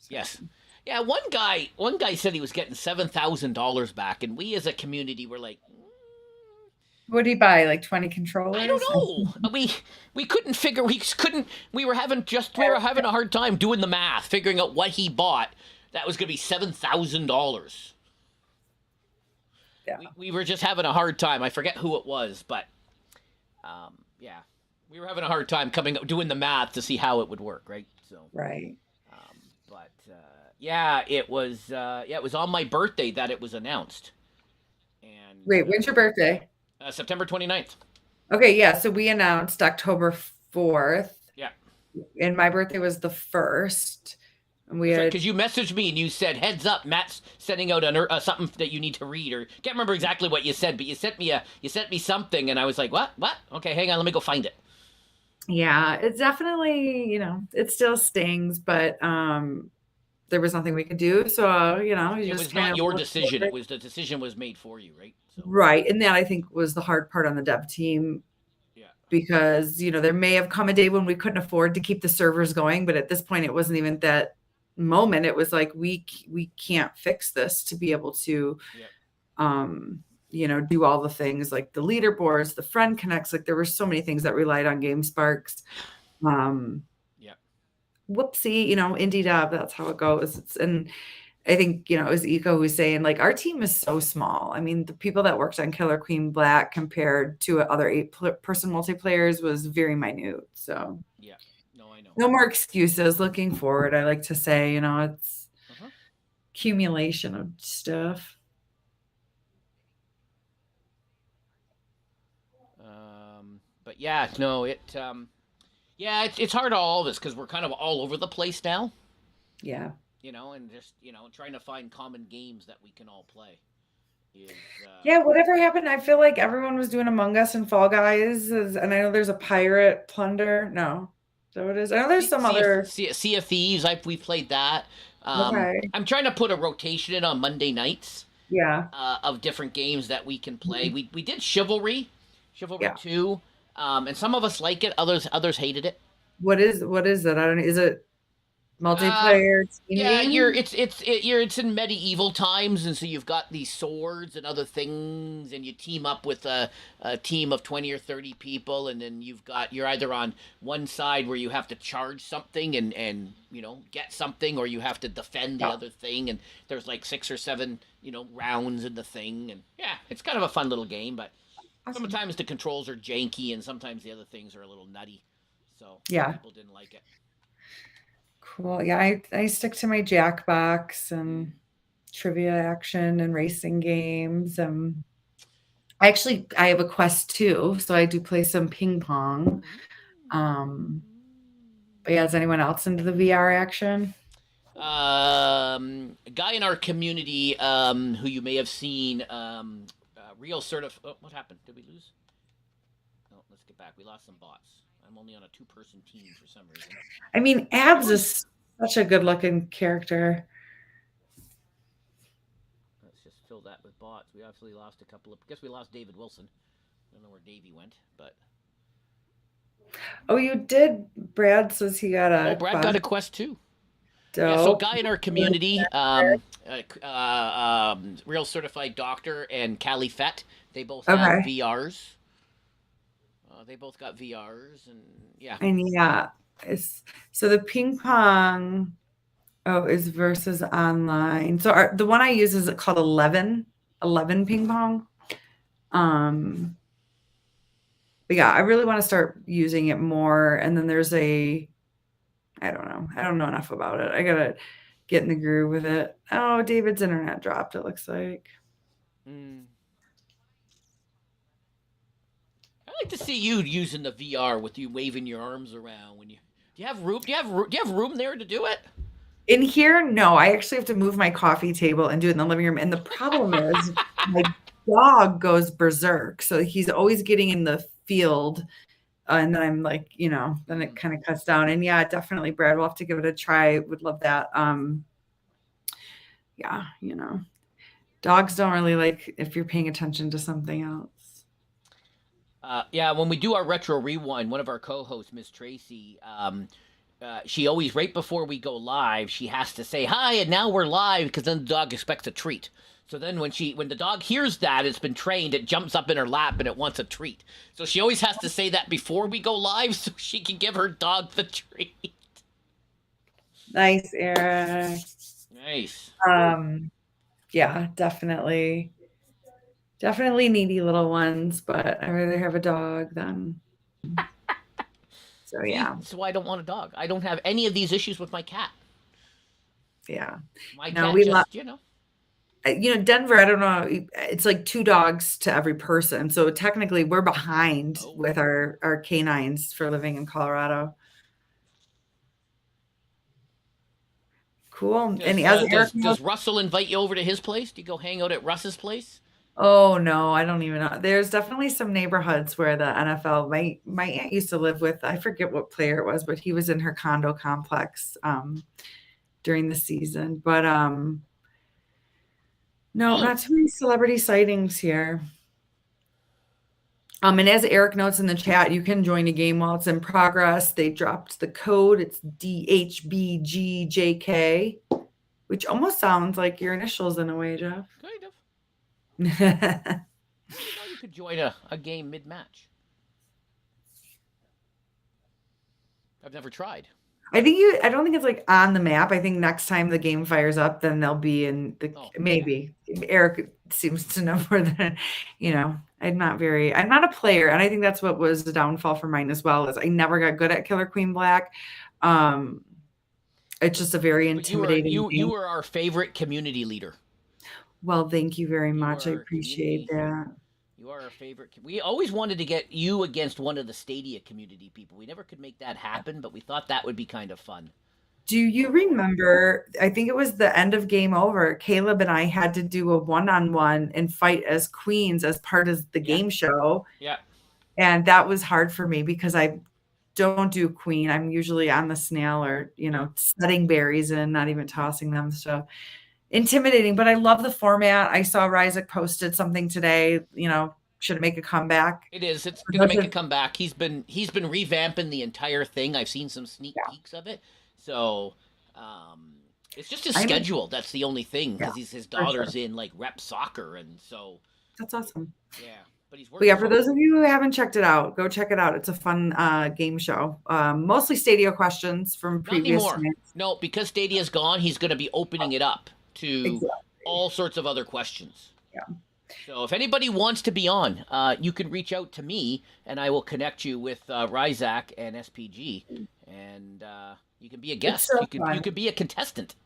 Yes. Yeah, one guy said he was getting $7,000 back, and we as a community were like, What do you buy? Like 20 I don't controllers? know. We couldn't figure. We were having a hard time doing the math, figuring out what he bought. That was going to be $7,000. Yeah. We were just having a hard time. I forget who it was, but yeah, we were having a hard time doing the math to see how it would work, right? So Right. but yeah, it was on my birthday that it was announced. And Wait, when's your birthday? September 29th. Okay, yeah. So we announced October 4th. Yeah. And my birthday was the 1st. And we had Because you messaged me and you said, "Heads up, Matt's sending out something that you need to read." Or can't remember exactly what you said, but you sent me something, and I was like, "What? What? Okay, hang on, let me go find it." Yeah, it's definitely, it still stings, but there was nothing we could do. So, you It just was kind not of your worked decision. with The decision was made for you, right? So, right. And that I think was the hard part on the dev team yeah. because, there may have come a day when we couldn't afford to keep the servers going, but at this point it wasn't even that moment. It was like we can't fix this to be able to do all the things like the leaderboards, the friend connects. Like there were so many things that relied on GameSparks. Whoopsie, indie dev, that's how it goes. And I think, it was Eco who was saying, like, our team is so small. I mean, the people that worked on Killer Queen Black compared to other 8-person multiplayers was very minute. So yeah, no, I know. No more excuses. Looking forward, I like to say, it's accumulation of stuff. But yeah, no, it's hard on all of us because we're kind of all over the place now. Yeah. And just trying to find common games that we can all play. Yeah, whatever happened, I feel like everyone was doing Among Us and Fall Guys, and I know there's a Pirate Plunder. No, so it is. I know there's some other Sea of Thieves. We played that. Okay. I'm trying to put a rotation in on Monday nights. Yeah. Of different games that we can play. We did Chivalry 2, and some of us like it. Others hated it. What is it? I don't know. Is it multiplayer? Yeah, it's in medieval times, and so you've got these swords and other things, and you team up with a team of 20 or 30 people, and then you're either on one side where you have to charge something and get something, or you have to defend the other thing, and there's like 6 or 7 rounds in the thing, and yeah, it's kind of a fun little game, but sometimes the controls are janky, and sometimes the other things are a little nutty, so people didn't like it. Cool. Yeah, I stick to my Jackbox and trivia action and racing games. I have a Quest 2, so I do play some ping pong. But yeah, is anyone else into the VR action? A guy in our community who you may have seen, Real Certified. Oh, what happened? Did we lose? Oh, let's get back. We lost some bots. I'm only on a 2-person team for some reason. I mean, Abs is such a good-looking character. Let's just fill that with bots. We obviously lost a couple of... I guess we lost David Wilson. I don't know where Davey went, but... Oh, you did? Brad says he got a... Oh, Brad got a Quest 2. Yeah, so a guy in our community, Real Certified Doctor and Callie Fett, they both have VRs. They both got VRs, and yeah. And yeah, so the ping pong is versus online. So the one I use is called 11 ping pong. But yeah, I really want to start using it more. And then there's I don't know enough about it. I gotta get in the groove with it. Oh, David's internet dropped, it looks like. I like to see you using the VR with you waving your arms around when you. Do you have room? Do you have room there to do it? In here, no. I actually have to move my coffee table and do it in the living room. And the problem is, my dog goes berserk, so he's always getting in the field, and then I'm like, then it kind of cuts down. And yeah, definitely, Brad, we'll have to give it a try. Would love that. Yeah, Dogs don't really like if you're paying attention to something else. Yeah, when we do our retro rewind, one of our co-hosts, Miss Tracy, she always right before we go live, she has to say hi, and now we're live because then the dog expects a treat. So then when the dog hears that, it's been trained, it jumps up in her lap and it wants a treat. So she always has to say that before we go live so she can give her dog the treat. Nice, Eric. Nice. Yeah, definitely needy little ones, but I'd rather have a dog than. So yeah. That's why I don't want a dog. I don't have any of these issues with my cat. Yeah. My No, cat we just, Denver, I don't know, it's like 2 dogs to every person. So technically we're behind with our canines for living in Colorado. Cool. Does Russell invite you over to his place? Do you go hang out at Russ's place? Oh no, I don't even know. There's definitely some neighborhoods where the NFL, my aunt used to live with, I forget what player it was, but he was in her condo complex during the season. But no, not too many celebrity sightings here. And as Eric notes in the chat, you can join a game while it's in progress. They dropped the code. It's DHBGJK, which almost sounds like your initials in a way, Jeff. Kind of. You could join a game mid-match. I've never tried. I don't think it's like on the map. I think next time the game fires up, then they'll be in the maybe. Yeah. Eric seems to know more than I'm not a player, and I think that's what was the downfall for mine as well, is I never got good at Killer Queen Black. It's just a very intimidating game. You were our favorite community leader. Well, thank you very much. I appreciate that. You are our favorite. We always wanted to get you against one of the Stadia community people. We never could make that happen, but we thought that would be kind of fun. Do you remember, I think it was the end of Game Over, Caleb and I had to do a one-on-one and fight as queens as part of the game show. Yeah. And that was hard for me because I don't do queen. I'm usually on the snail or, setting berries and not even tossing them. So intimidating, but I love the format. I saw Ryzik posted something today, should it make a comeback? It is. It's going to make a comeback. He's been revamping the entire thing. I've seen some sneak peeks of it. So, it's just his schedule. That's the only thing, because his daughter's in like rep soccer, and so that's awesome. Yeah, but he's working. But for those of you who haven't checked it out, go check it out. It's a fun game show. Mostly Stadia questions from previous. Not anymore. No, because Stadia's gone, he's going to be opening it up to all sorts of other questions. Yeah. So if anybody wants to be on, you can reach out to me, and I will connect you with Ryzak and SPG, and you can be a guest. So you can be a contestant.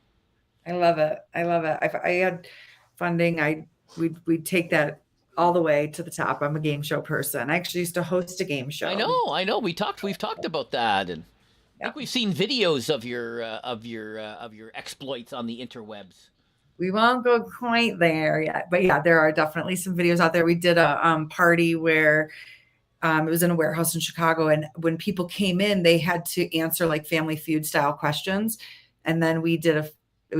I love it. If I had funding, we'd take that all the way to the top. I'm a game show person. I actually used to host a game show. I know. We've talked about that, and I think we've seen videos of your exploits on the interwebs. We won't go quite there yet, but yeah, there are definitely some videos out there. We did a party where it was in a warehouse in Chicago, and when people came in, they had to answer like Family Feud style questions, and then we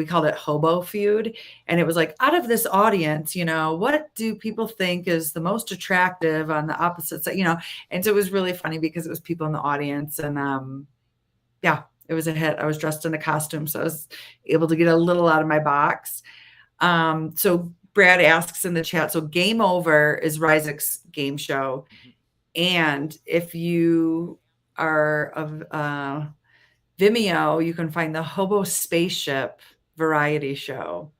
called it Hobo Feud, and it was like, out of this audience, what do people think is the most attractive on the opposite side, and so it was really funny because it was people in the audience, and it was a hit. I was dressed in a costume, so I was able to get a little out of my box. So Brad asks in the chat, so Game Over is Ryzik's game show. And if you are of Vimeo, you can find the Hobo Spaceship variety show.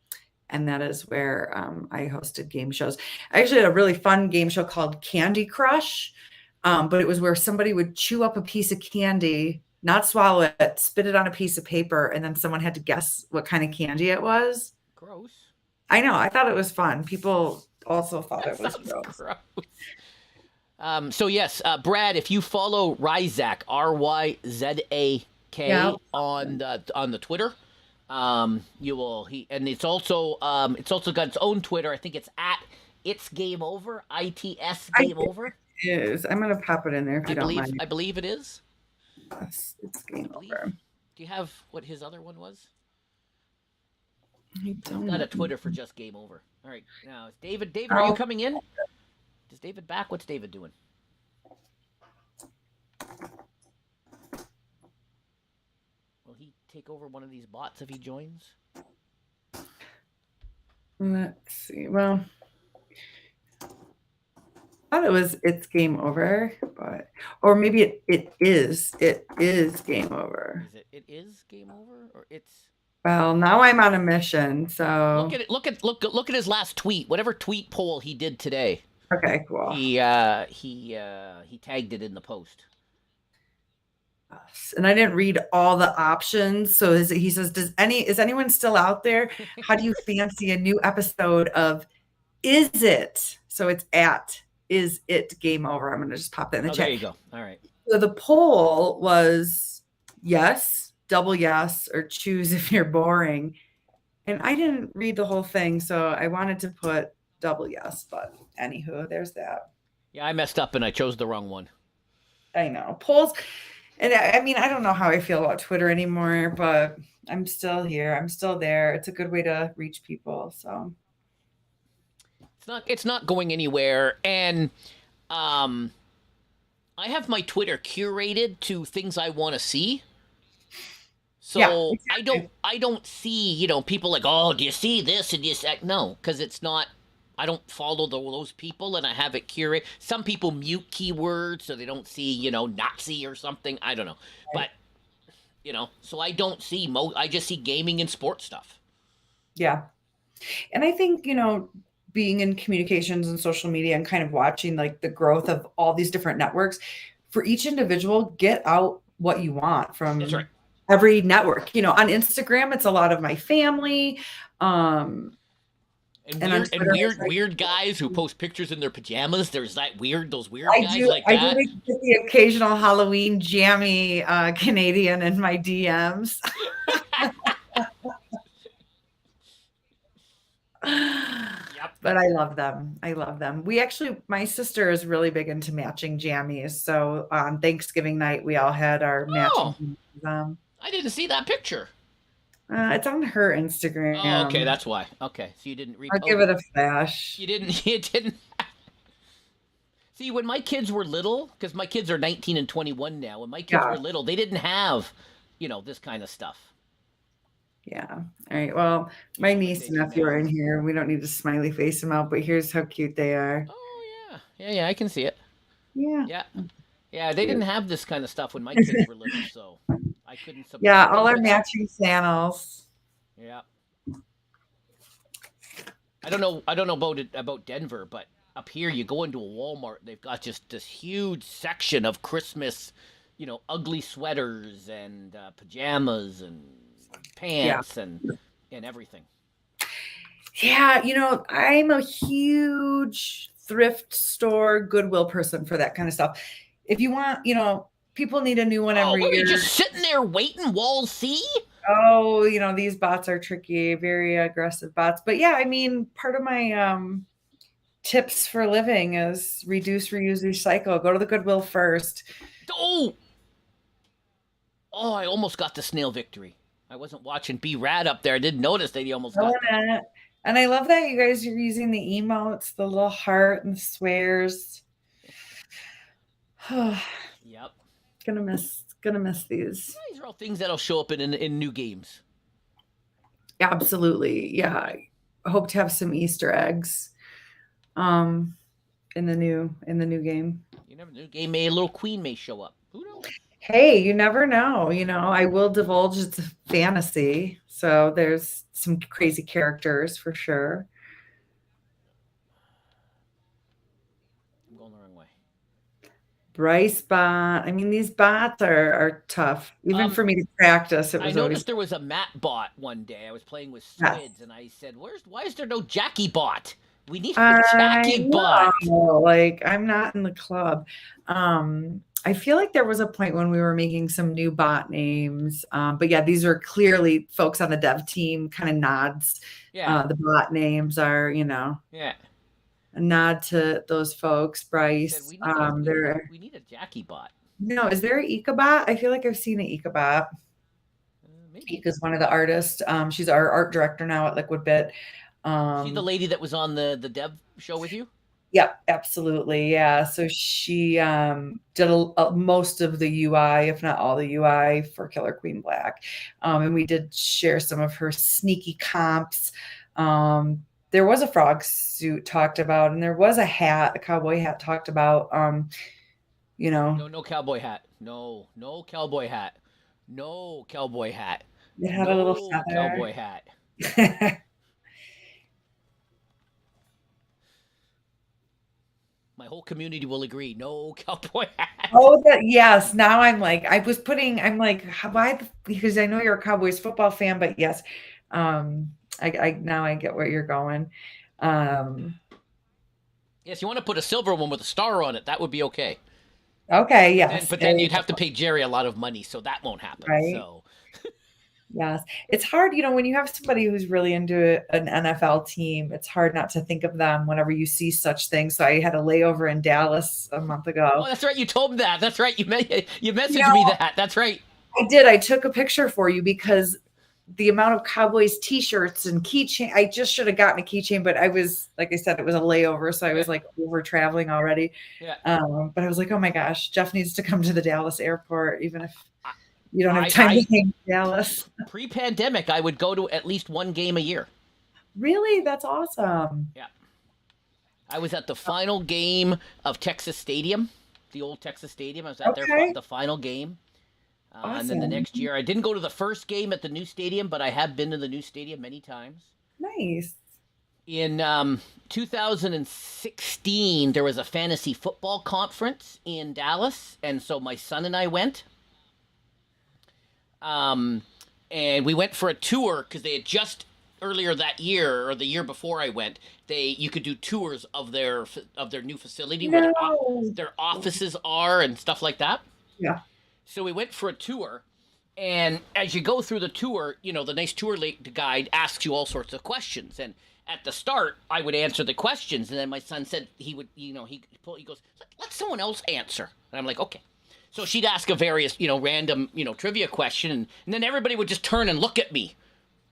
And that is where I hosted game shows. I actually had a really fun game show called Candy Crush. But it was where somebody would chew up a piece of candy, not swallow it, spit it on a piece of paper, and then someone had to guess what kind of candy it was. Gross. I know. I thought it was fun. People also thought it was gross. So yes, Brad, if you follow Ryzak, RYZAK on the Twitter, you will and it's also got its own Twitter. I think it's at It's Game Over, ITS Game Over. It is. I'm gonna pop it in there if you don't mind. I believe it is. Yes, it's Game Over. Do you have what his other one was? I don't. Got a Twitter for just Game Over. All right. Now, is David, are you Oh, coming in? Is David back? What's David doing? Will he take over one of these bots if he joins? let's see. Well, I thought it's game over, but or maybe it is game over. Is it? It is game over, or it's? Well, now I'm on a mission, so Look at it. Look at his last tweet. Whatever tweet poll he did today. okay, cool. He tagged it in the post. And I didn't read all the options. So he says, is anyone still out there? How do you fancy a new episode of Is It? So it's at Is It Game Over? I'm going to just pop that in the chat. There you go. All right. So the poll was yes, double yes, or choose if you're boring. And I didn't read the whole thing, so I wanted to put double yes, but anywho, there's that. Yeah, I messed up and I chose the wrong one. I know. Polls. And I mean, I don't know how I feel about Twitter anymore, but I'm still here. I'm still there. It's a good way to reach people. So it's not going anywhere. And I have my Twitter curated to things I want to see. So yeah, exactly. I don't see, people like, oh, do you see this? And no, because it's not. I don't follow those people, and I have it curated. Some people mute keywords so they don't see, Nazi or something. I don't know. Right. But, so I don't see I just see gaming and sports stuff. Yeah. And I think, being in communications and social media and kind of watching like the growth of all these different networks, for each individual, get out what you want from That's right. every network. On Instagram, it's a lot of my family. And weird guys who post pictures in their pajamas. There's those weird guys like that. I do get the occasional Halloween jammy Canadian in my DMs. Yep. But I love them. My sister is really big into matching jammies. So on Thanksgiving night, we all had our matching. I didn't see that picture. It's on her Instagram. Oh, okay, that's why. Okay, so you didn't read. I'll give it a flash. You didn't. See, when my kids were little, because my kids are 19 and 21 now. When my kids were little, they didn't have, this kind of stuff. Yeah. All right. Well, my niece and nephew are in here. We don't need to smiley face them out, but here's how cute they are. Oh yeah. Yeah. I can see it. Yeah. Yeah. They didn't have this kind of stuff when my kids were little, so. I couldn't support. Yeah, all our matching sandals. Yeah. I don't know about Denver, but up here you go into a Walmart, they've got just this huge section of Christmas, ugly sweaters and pajamas and pants and everything. Yeah, I'm a huge thrift store, Goodwill person for that kind of stuff. If you want, people need a new one every year. Just sitting there waiting, Wall C? Oh, these bots are tricky, very aggressive bots. But yeah, I mean, part of my tips for living is reduce, reuse, recycle. Go to the Goodwill first. Oh, I almost got the snail victory. I wasn't watching B-Rad up there. I didn't notice that he almost got that. And I love that you guys are using the emotes, the little heart and the swears. Yep. Gonna miss these. These are all things that'll show up in new games. Absolutely. Yeah. I hope to have some Easter eggs in the new game. You never know. Game a little queen may show up. Who knows? Hey, you never know. I will divulge it's a fantasy. So there's some crazy characters for sure. Bryce bot. I mean, these bots are tough. Even for me to practice, it was. I noticed there was a Matt bot one day. I was playing with Squids, and I said, "Why is there no Jackie bot? We need a Jackie bot." Like, I'm not in the club. I feel like there was a point when we were making some new bot names. But yeah, these are clearly folks on the dev team. Kind of nods. Yeah. The bot names are, Yeah. A nod to those folks, Bryce. We need a Jackie bot. No, is there an Ika bot? I feel like I've seen an Ika bot. Maybe. Ika's one of the artists. She's our art director now at Liquid Bit. She the lady that was on the Dev show with you? Yeah, absolutely. Yeah. So she did most of the UI, if not all the UI for Killer Queen Black. And we did share some of her sneaky comps. There was a frog suit talked about, and there was a hat, a cowboy hat talked about. No cowboy hat. No cowboy hat. No cowboy hat. It had a little No cowboy hat. feather. My whole community will agree. No cowboy hat. Oh, yes. Now I'm like, I'm like, why? Because I know you're a Cowboys football fan, but yes, I now I get where you're going. Yes, you want to put a silver one with a star on it. That would be okay. Okay, yes. But then you'd have to pay Jerry a lot of money, so that won't happen. Right. So yes, it's hard, when you have somebody who's really into an NFL team, it's hard not to think of them whenever you see such things. So I had a layover in Dallas a month ago. Oh, that's right. You told me that. That's right. You messaged me that. That's right. I did. I took a picture for you because the amount of Cowboys t-shirts and keychain, I just should have gotten a keychain, but I was, like I said, it was a layover. So I was like over traveling already. Yeah. But I was like, oh my gosh, Jeff needs to come to the Dallas airport, even if you don't have time to hang in Dallas. Pre-pandemic, I would go to at least one game a year. Really? That's awesome. Yeah. I was at the final game of Texas Stadium, the old Texas Stadium. I was at there the final game. Awesome. And then the next year, I didn't go to the first game at the new stadium, but I have been to the new stadium many times. Nice. In 2016, there was a fantasy football conference in Dallas, and so my son and I went. And we went for a tour because they had just earlier that year or the year before I went, you could do tours of their new facility where their offices are and stuff like that. Yeah. So we went for a tour, and as you go through the tour, the nice tour guide asks you all sorts of questions. And at the start, I would answer the questions, and then my son said he would, he goes, let someone else answer. And I'm like, okay. So she'd ask a various, random, trivia question, and then everybody would just turn and look at me.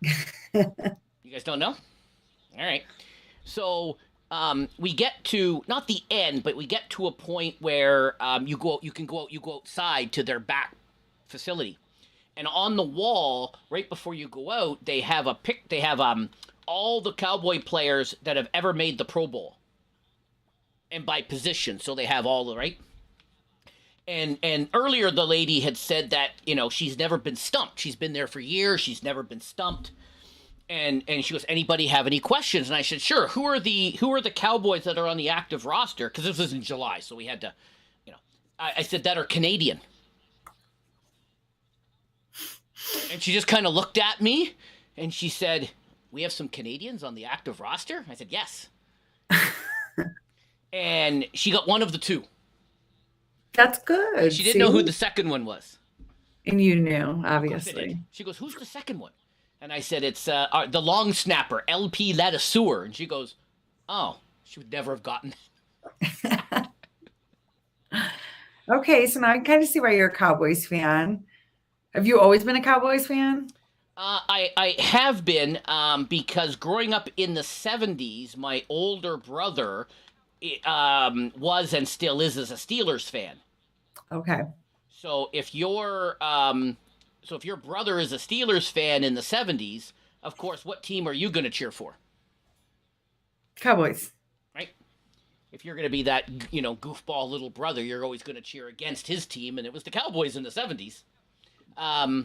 You guys don't know? All right. So we get to, not the end, but we get to a point where you go outside to their back facility. And on the wall, right before you go out, they have all the Cowboy players that have ever made the Pro Bowl. And by position, so they have all the, right? And earlier the lady had said that, she's never been stumped. She's been there for years. She's never been stumped. And she goes, anybody have any questions? And I said, sure. Who are the Cowboys that are on the active roster? Because this was in July, so we had to, I said, that are Canadian. And she just kind of looked at me and she said, we have some Canadians on the active roster? I said, yes. And she got one of the two. That's good. And she didn't know who the second one was. And you knew, obviously. She goes, who's the second one? And I said, it's the long snapper, LP Ladouceur. And she goes, oh, she would never have gotten that. Okay, so now I kind of see why you're a Cowboys fan. Have you always been a Cowboys fan? I have been because growing up in the 70s, my older brother was and still is a Steelers fan. Okay. So if your brother is a Steelers fan in the 70s, of course, what team are you going to cheer for? Cowboys. Right? If you're going to be that, goofball little brother, you're always going to cheer against his team, and it was the Cowboys in the 70s. I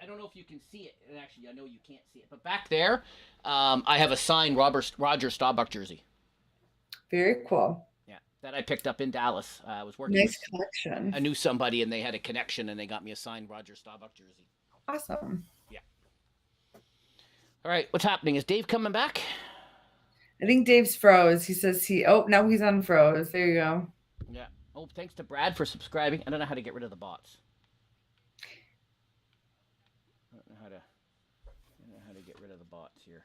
don't know if you can see it, and actually, I know you can't see it, but back there, I have a signed Roger Staubach jersey. Very cool. Yeah, that I picked up in Dallas. I was working. Nice collection. I knew somebody, and they had a connection, and they got me a signed Roger Staubach jersey. Awesome. Yeah. All right, what's happening? Is Dave coming back? I think Dave's froze. He says now he's unfroze. There you go. Yeah. Oh, thanks to Brad for subscribing. I don't know how to get rid of the bots. I don't know how to get rid of the bots here.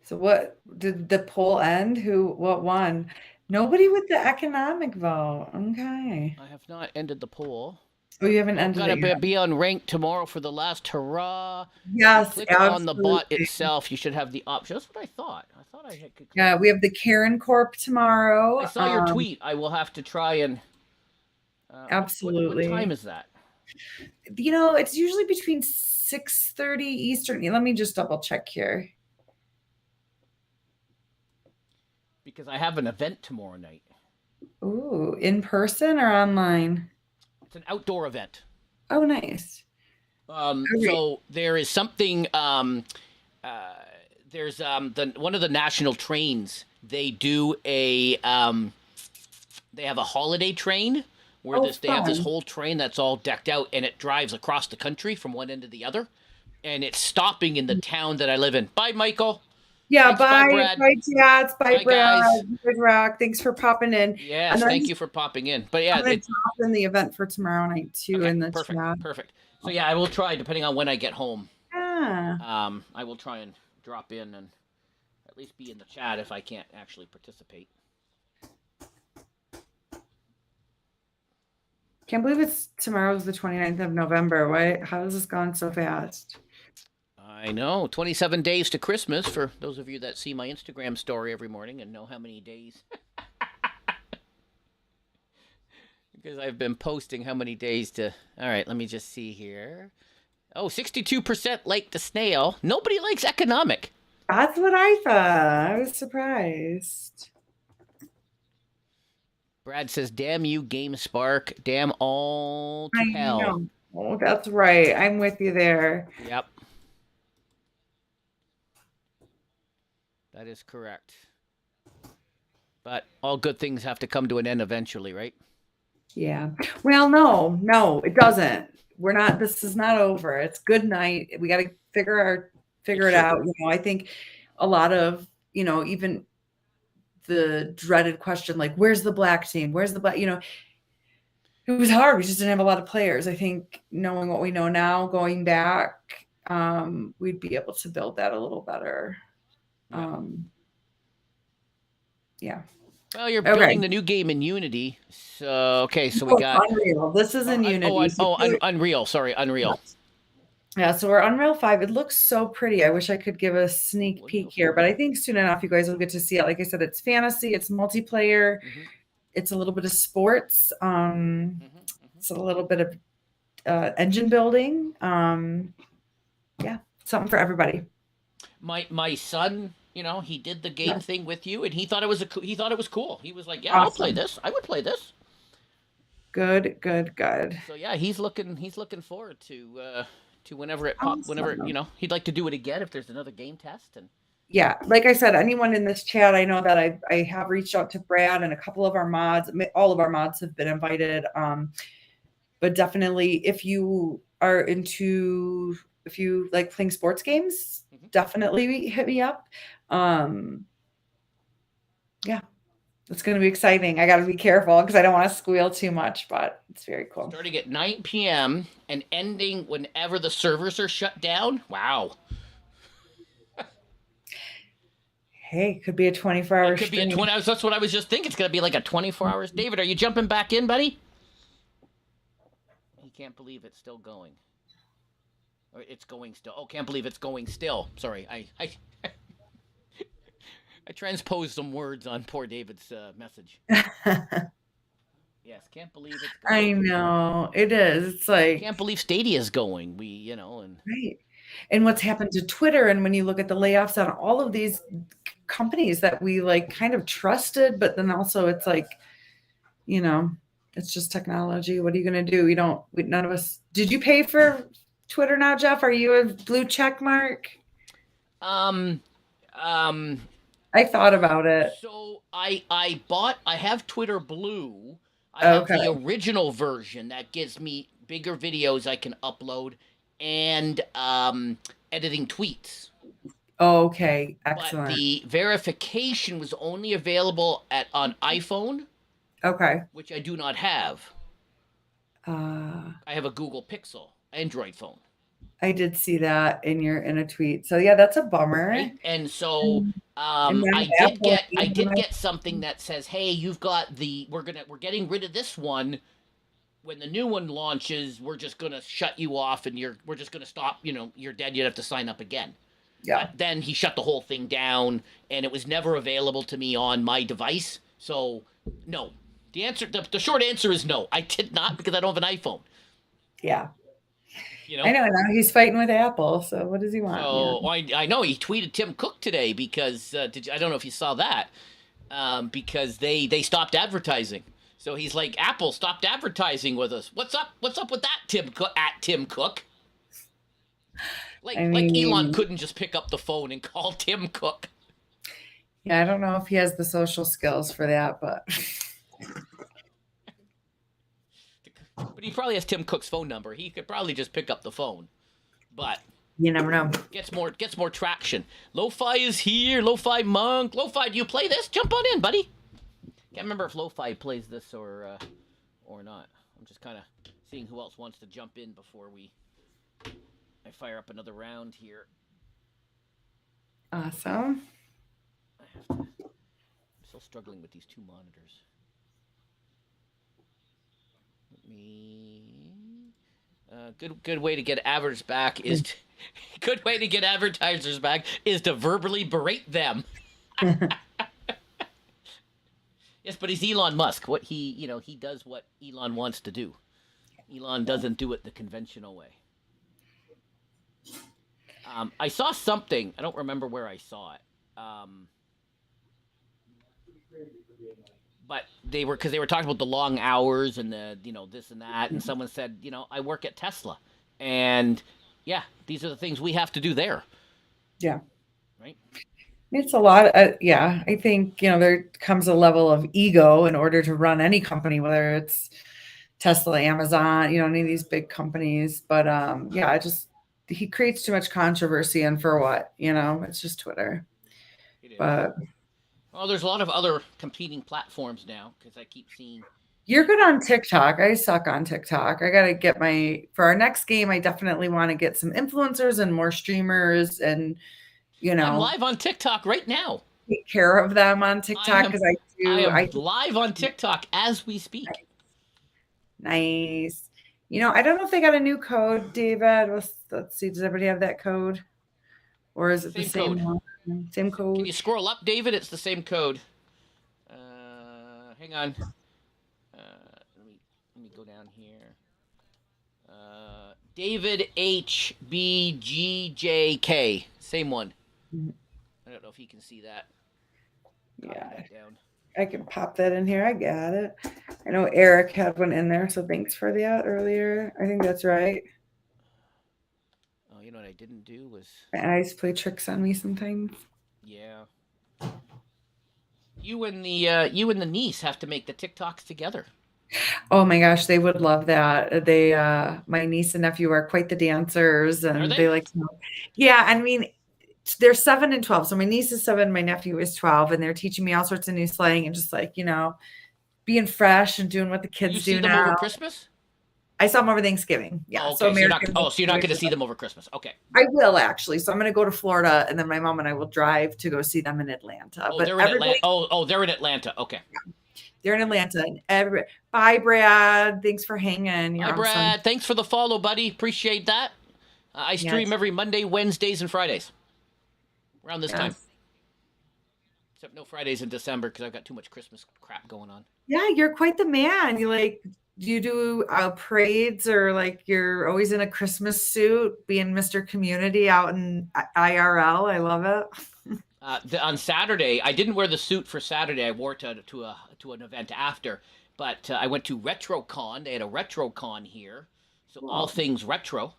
So what did the poll end? What won? Nobody with the economic vote. Okay. I have not ended the poll. Oh, you haven't Oh, ended gotta it yet. be unranked tomorrow for the last hurrah. If you Yes, click on the bot absolutely. itself, you should have the option. That's what I thought. I thought I could click. Yeah, we have the Karen Corp I tomorrow. saw your tweet. I will have to try and. What time Absolutely. is that? It's usually between 6:30 Eastern. Let me just double check here. Because I have an event tomorrow night. Ooh, in person or online? It's an outdoor event. Oh, nice. Okay. So there is something. Uh, there's one of the national trains. They do a they have a holiday train where Oh, they have this fun. whole train that's all decked out and it drives across the country from one end to the other, and it's stopping in the town that I live in. Bye, Michael. Yeah, Thanks. Bye, bye. Brad. Bye, Jats. Bye, Bye, Brad. guys. Good rock. Thanks for popping in. Yes, And then thank you for popping in. But yeah, I'm going to drop in the event for tomorrow night too okay, in the perfect, chat. perfect. So yeah, I will try depending on when I get home. Yeah. I will try and drop in and at least be in the chat if I can't actually participate. Can't believe it's tomorrow's the 29th of November. Why? How has this gone so fast? I know. 27 days to Christmas for those of you that see my Instagram story every morning and know how many days. Because I've been posting how many days to. All right, let me just see here. Oh, 62% like the snail. Nobody likes economic. That's what I thought. I was surprised. Brad says, damn you, GameSpark. Damn all to hell. Know. Oh, that's right. I'm with you there. Yep. That is correct. But all good things have to come to an end eventually, right? Yeah. Well, no, it doesn't. This is not over. It's good night. We got to figure it out. I think a lot of, even the dreaded question, like, where's the black team? Where's the black, it was hard. We just didn't have a lot of players. I think knowing what we know now, going back, we'd be able to build that a little better. Yeah. Well, you're building the new game in Unity. So we got Unreal. This is in Unity. Unreal. Sorry, Unreal. Yeah, so we're Unreal 5. It looks so pretty. I wish I could give a sneak peek here, but I think soon enough you guys will get to see it. Like I said, it's fantasy, it's multiplayer, it's a little bit of sports, it's a little bit of engine building. Yeah, something for everybody. My son, he did the game thing with you, and he thought it was cool. He was like, "Yeah, I'll play this. I would play this." Good. So yeah, he's looking forward to whenever it pops. Whenever he'd like to do it again if there's another game test. And yeah, like I said, anyone in this chat, I know that I have reached out to Brad and a couple of our mods. All of our mods have been invited. But definitely, if you like playing sports games, definitely hit me up. Yeah, it's going to be exciting. I got to be careful because I don't want to squeal too much, but it's very cool. Starting at 9 p.m. and ending whenever the servers are shut down. Wow. Hey, could be a 24-hour stream. Could be a 20. That's what I was just thinking. It's going to be like a 24 hours. David, are you jumping back in, buddy? He can't believe it's still going. Or it's going still. Oh, can't believe it's going still. Sorry, I transposed some words on poor David's message. Yes, can't believe it's going. I know. It is. It's like... Can't believe Stadia's going. And... Right. And what's happened to Twitter, and when you look at the layoffs on all of these companies that we like kind of trusted, but then also it's like, it's just technology. What are you going to do? None of us... Did you pay for Twitter now, Jeff? Are you a blue check mark? I thought about it. So I have Twitter Blue. I have the original version that gives me bigger videos I can upload and editing tweets. Okay, excellent. But the verification was only available on iPhone. Okay. Which I do not have. I have a Google Pixel Android phone. I did see that in a tweet. So yeah, that's a bummer. Right? And so And then I Apple did get something that says, "Hey, you've got we're getting rid of this one. When the new one launches, we're just gonna shut you off, and we're just gonna stop. You're dead. You'd have to sign up again." yeah. But then he shut the whole thing down, and it was never available to me on my device. So no, the short answer is no. I did not, because I don't have an iPhone. Yeah. You know. I know now he's fighting with Apple. So what does he want? So I know he tweeted Tim Cook today because I don't know if you saw that, because they stopped advertising. So he's like, Apple stopped advertising with us. What's up? What's up with that, Tim Cook? At Tim Cook. Like Elon couldn't just pick up the phone and call Tim Cook. Yeah, I don't know if he has the social skills for that, but he probably has Tim Cook's phone number. He could probably just pick up the phone. But you never know. Gets more traction. Lo-Fi is here. Lo-Fi Monk. Lo-Fi, do you play this? Jump on in, buddy. Can't remember if Lo-Fi plays this or not. I'm just kind of seeing who else wants to jump in before I fire up another round here. Awesome. I'm still struggling with these two monitors. Good way to get advertisers back is to verbally berate them. Yes, but he's Elon Musk. What he does what Elon wants to do. Elon doesn't do it the conventional way. I saw something. I don't remember where I saw it. But they were talking about the long hours and the this and that, and someone said, I work at Tesla, and yeah, these are the things we have to do there. Yeah. Right. It's a lot. Yeah, I think there comes a level of ego in order to run any company, whether it's Tesla, Amazon, any of these big companies. But yeah, he creates too much controversy, and for what? It's just Twitter. It is. But well, there's a lot of other competing platforms now, because I keep seeing. You're good on TikTok. I suck on TikTok. I got to get for our next game, I definitely want to get some influencers and more streamers, and I'm live on TikTok right now. Take care of them on TikTok, because I am live on TikTok as we speak. Nice. I don't know if they got a new code, David. Let's see. Does everybody have that code? Or is it the same one? Same code? Can you scroll up, David? It's the same code. Hang on. Let me go down here. David HBGJK. Same one. I don't know if you can see that. Yeah. I can pop that in here. I got it. I know Eric had one in there, so thanks for that earlier. I think that's right. Oh, you know what I didn't do was... My eyes play tricks on me sometimes. Yeah. You and the niece have to make the TikToks together. Oh my gosh, they would love that. They, my niece and nephew are quite the dancers, and they like to know. Yeah, I mean, they're 7 and 12. So my niece is 7, my nephew is 12, and they're teaching me all sorts of new slang and just being fresh and doing what the kids do now. You see them over Christmas? I saw them over Thanksgiving. Yeah. Okay, so you're not going to see them over Christmas. Okay. I will, actually. So I'm going to go to Florida, and then my mom and I will drive to go see them in Atlanta. Oh, they're in Atlanta. They're in Atlanta. Okay. Yeah. They're in Atlanta. And bye, Brad. Thanks for hanging. Bye, Brad. Thanks for the follow, buddy. Appreciate that. I stream every Monday, Wednesdays, and Fridays. Around this time. Except no Fridays in December, because I've got too much Christmas crap going on. Yeah, you're quite the man. You do parades, or you're always in a Christmas suit, being Mr. Community out in IRL. I love it. On Saturday, I didn't wear the suit for Saturday. I wore it to an event after. But I went to RetroCon. They had a RetroCon here, so all things retro.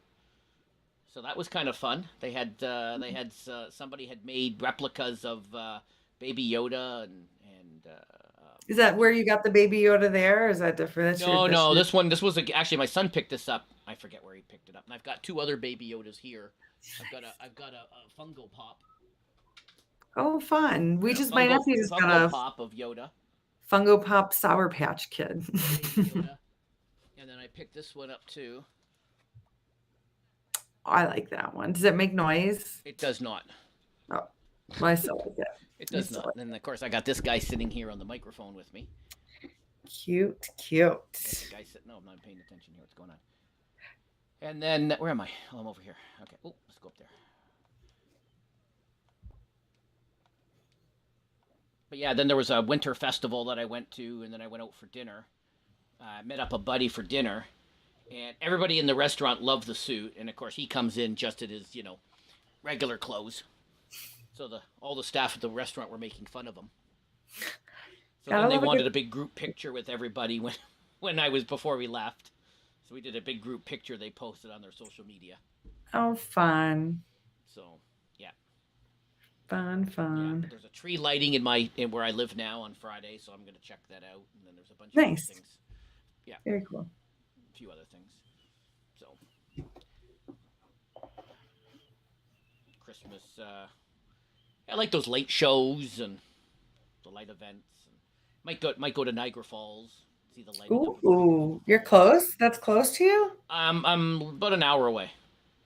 So that was kind of fun. They had somebody had made replicas of Baby Yoda and. Is that where you got the Baby Yoda there? Or is that different? No. This was actually my son picked this up. I forget where he picked it up. And I've got 2 other Baby Yodas here. I've got a Funko Pop. Oh, fun! My nephew just got a Funko Pop of Yoda. Funko Pop Sour Patch Kid. Yoda. And then I picked this one up too. I like that one. Does it make noise? It does not. Oh, well, I still like it. It I does still not. like And of course, I got this guy sitting here on the microphone with me. it. Cute. There's a guy sitting. No, I'm not paying attention here. What's going on? And then where am I? Oh, I'm over here. Okay. Oh, let's go up there. But yeah, then there was a winter festival that I went to, and then I went out for dinner. Met up a buddy for dinner, and everybody in the restaurant loved the suit. And of course, he comes in just in his, regular clothes. So all the staff at the restaurant were making fun of him. So Gotta then they love a wanted good- a big group picture with everybody before we left. So we did a big group picture they posted on their social media. Oh, fun. So yeah, Fun. but there's a tree lighting in where I live now on Friday, so I'm gonna check that out. And then there's a bunch of other Nice. things, Very cool. a few other things. So Christmas, I like those late shows and the light events. And might go to Niagara Falls, see the lighting. Ooh, you're close? That's close to you? I'm about an hour away.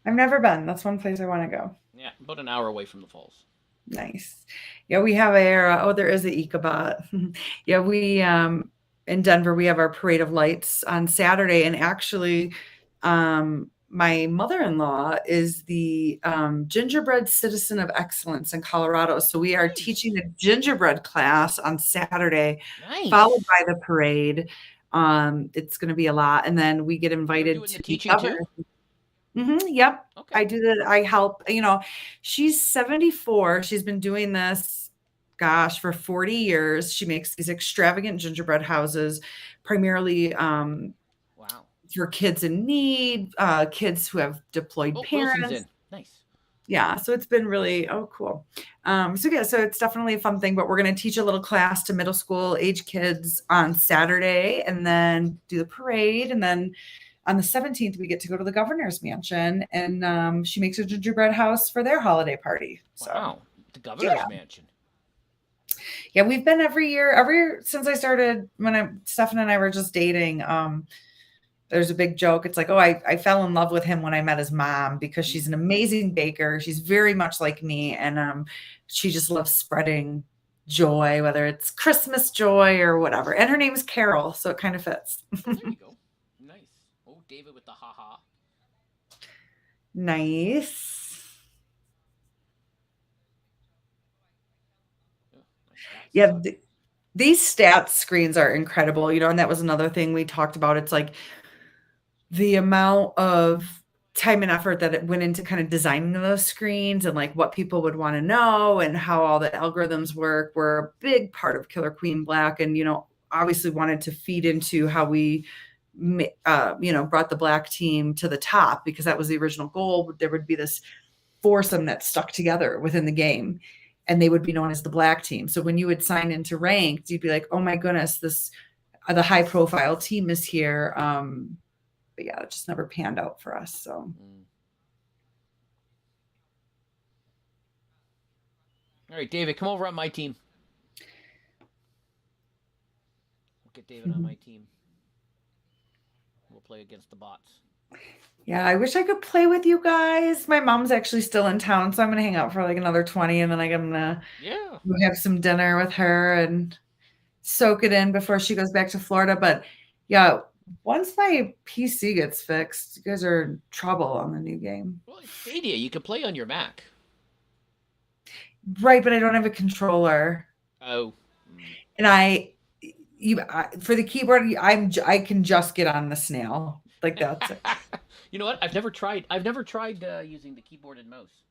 I've never been. That's one place I want to go. Yeah, about an hour away from the falls. Nice. Yeah, we have there is a Ichabod. Yeah, we in Denver we have our parade of lights on Saturday, and actually my mother-in-law is the gingerbread citizen of excellence in Colorado. So we are Nice. teaching a gingerbread class on Saturday, Nice. followed by the parade. It's going to be a lot, and then we get invited doing the to teaching too? Yep. Okay. I do that. I help, she's 74. She's been doing this, gosh, for 40 years. She makes these extravagant gingerbread houses, primarily Wow. for kids in need, kids who have deployed Oh, parents. Wilson's in. Nice. Yeah, so it's been really cool. So it's definitely a fun thing, but we're going to teach a little class to middle school age kids on Saturday, and then do the parade, and then on the 17th we get to go to the governor's mansion, and she makes a gingerbread house for their holiday party. So Wow. The governor's mansion. yeah, we've been every year since I started, Stefan and I were just dating. There's a big joke. It's like, oh, I fell in love with him when I met his mom, because she's an amazing baker. She's very much like me. And she just loves spreading joy, whether it's Christmas joy or whatever. And her name is Carol, so it kind of fits. There you go. Nice. Oh, David with the haha. Nice. Oh, nice. Yeah, these stats screens are incredible, and that was another thing we talked about. It's like the amount of time and effort that it went into kind of designing those screens, and like what people would want to know and how all the algorithms work were a big part of Killer Queen Black. And, obviously wanted to feed into how we, brought the Black team to the top, because that was the original goal. There would be this foursome that stuck together within the game, and they would be known as the Black team. So when you would sign into ranked, you'd be like, oh my goodness, the high profile team is here. But yeah, it just never panned out for us. So All right, David, come over on my team. We'll get David on my team. We'll play against the bots. yeah, I wish I could play with you guys. My mom's actually still in town, so I'm gonna hang out for like another 20, and then I'm gonna have some dinner with her and soak it in before she goes back to Florida. But yeah, once my PC gets fixed, you guys are in trouble on the new game. Well, it's Stadia. You can play on your Mac. Right, but I don't have a controller. Oh. And for the keyboard, I can just get on the snail. Like that's it. You know what? I've never tried using the keyboard and mouse.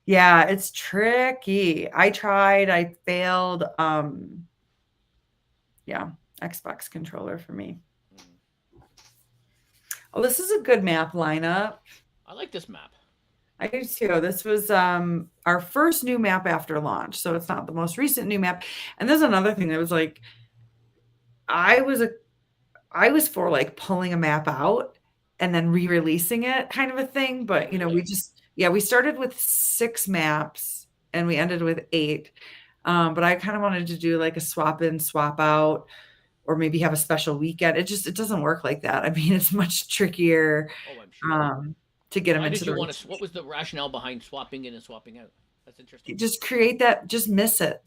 Yeah, it's tricky. I tried, I failed. Yeah, Xbox controller for me. Oh, this is a good map lineup. I like this map. I do too. This was our first new map after launch, so it's not the most recent new map. And there's another thing that was like, I was for like pulling a map out and then re-releasing it, kind of a thing. But we started with 6 maps and we ended with 8. But I kind of wanted to do like a swap in, swap out, or maybe have a special weekend. It doesn't work like that. I mean, it's much trickier. Oh, I'm sure. to get them Why into did you the want to? What was the rationale behind swapping in and swapping out? That's interesting. just create that, just miss it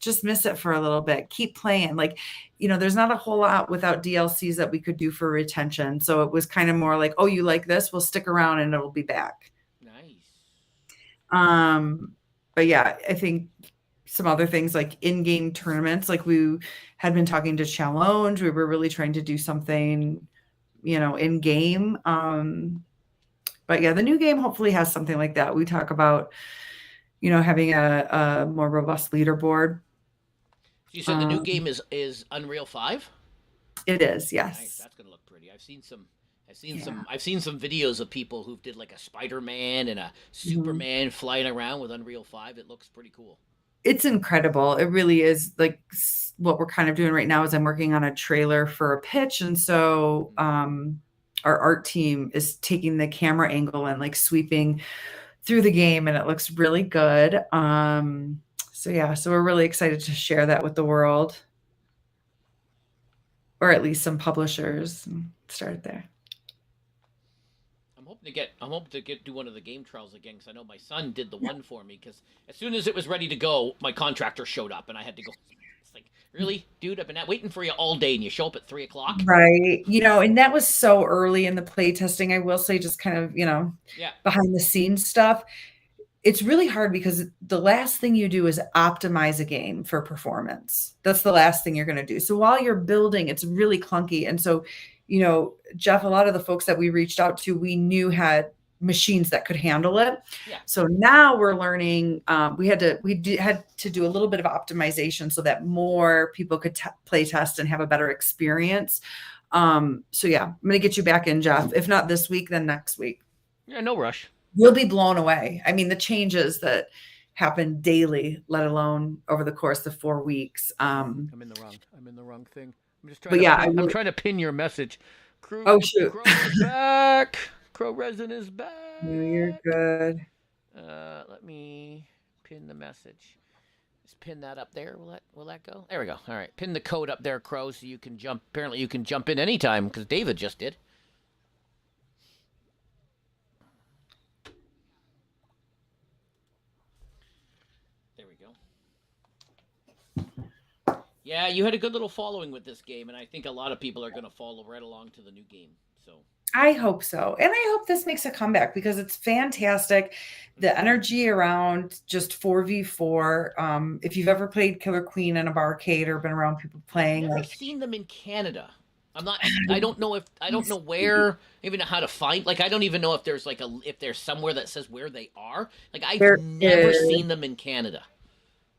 for a little bit, keep playing. Like, there's not a whole lot without DLCs that we could do for retention, so it was kind of more like, oh, you like this, we'll stick around and it'll be back. Nice. But yeah, I think some other things like in-game tournaments, like we had been talking to Challenge, we were really trying to do something in game. But yeah, the new game hopefully has something like that. We talk about having a more robust leaderboard. So you said the new game is Unreal 5? It is, yes. Nice. That's gonna look pretty. I've seen some videos of people who did like a Spider-Man and a Superman flying around with Unreal 5. It looks pretty cool. It's incredible. It really is. Like, what we're kind of doing right now is I'm working on a trailer for a pitch, and so our art team is taking the camera angle and like sweeping through the game, and it looks really good. So we're really excited to share that with the world, or at least some publishers. Start there. I'm hoping to do one of the game trials again, because I know my son did the one for me, because as soon as it was ready to go, my contractor showed up and I had to go. It's like, really, dude, I've been waiting for you all day and you show up at 3:00. Right. And that was so early in the play testing. I will say, just kind of, behind the scenes stuff. It's really hard because the last thing you do is optimize a game for performance. That's the last thing you're going to do. So while you're building, it's really clunky. And so, Jeff, a lot of the folks that we reached out to, we knew had machines that could handle it. Yeah. So now we're learning. We had to do a little bit of optimization so that more people could play test and have a better experience. So yeah, I'm going to get you back in, Jeff. If not this week, then next week. Yeah, no rush. You'll be blown away. I mean, the changes that happen daily, let alone over the course of 4 weeks. I'm in the wrong thing. I'm just trying. I'm trying to pin your message. Shoot! Crow is back. Crow Resin is back. No, you're good. Let me pin the message. Just pin that up there. Will that go? There we go. All right. Pin the code up there, Crow, so you can jump. Apparently, you can jump in anytime, because David just did. Yeah, you had a good little following with this game, and I think a lot of people are going to follow right along to the new game. So I hope so. And I hope this makes a comeback, because it's fantastic. The energy around just 4v4. If you've ever played Killer Queen in a barcade or been around people playing, I've seen them in Canada. I don't know where, even how to find. Like, I don't even know if there's if there's somewhere that says where they are. Like, I've never seen them in Canada.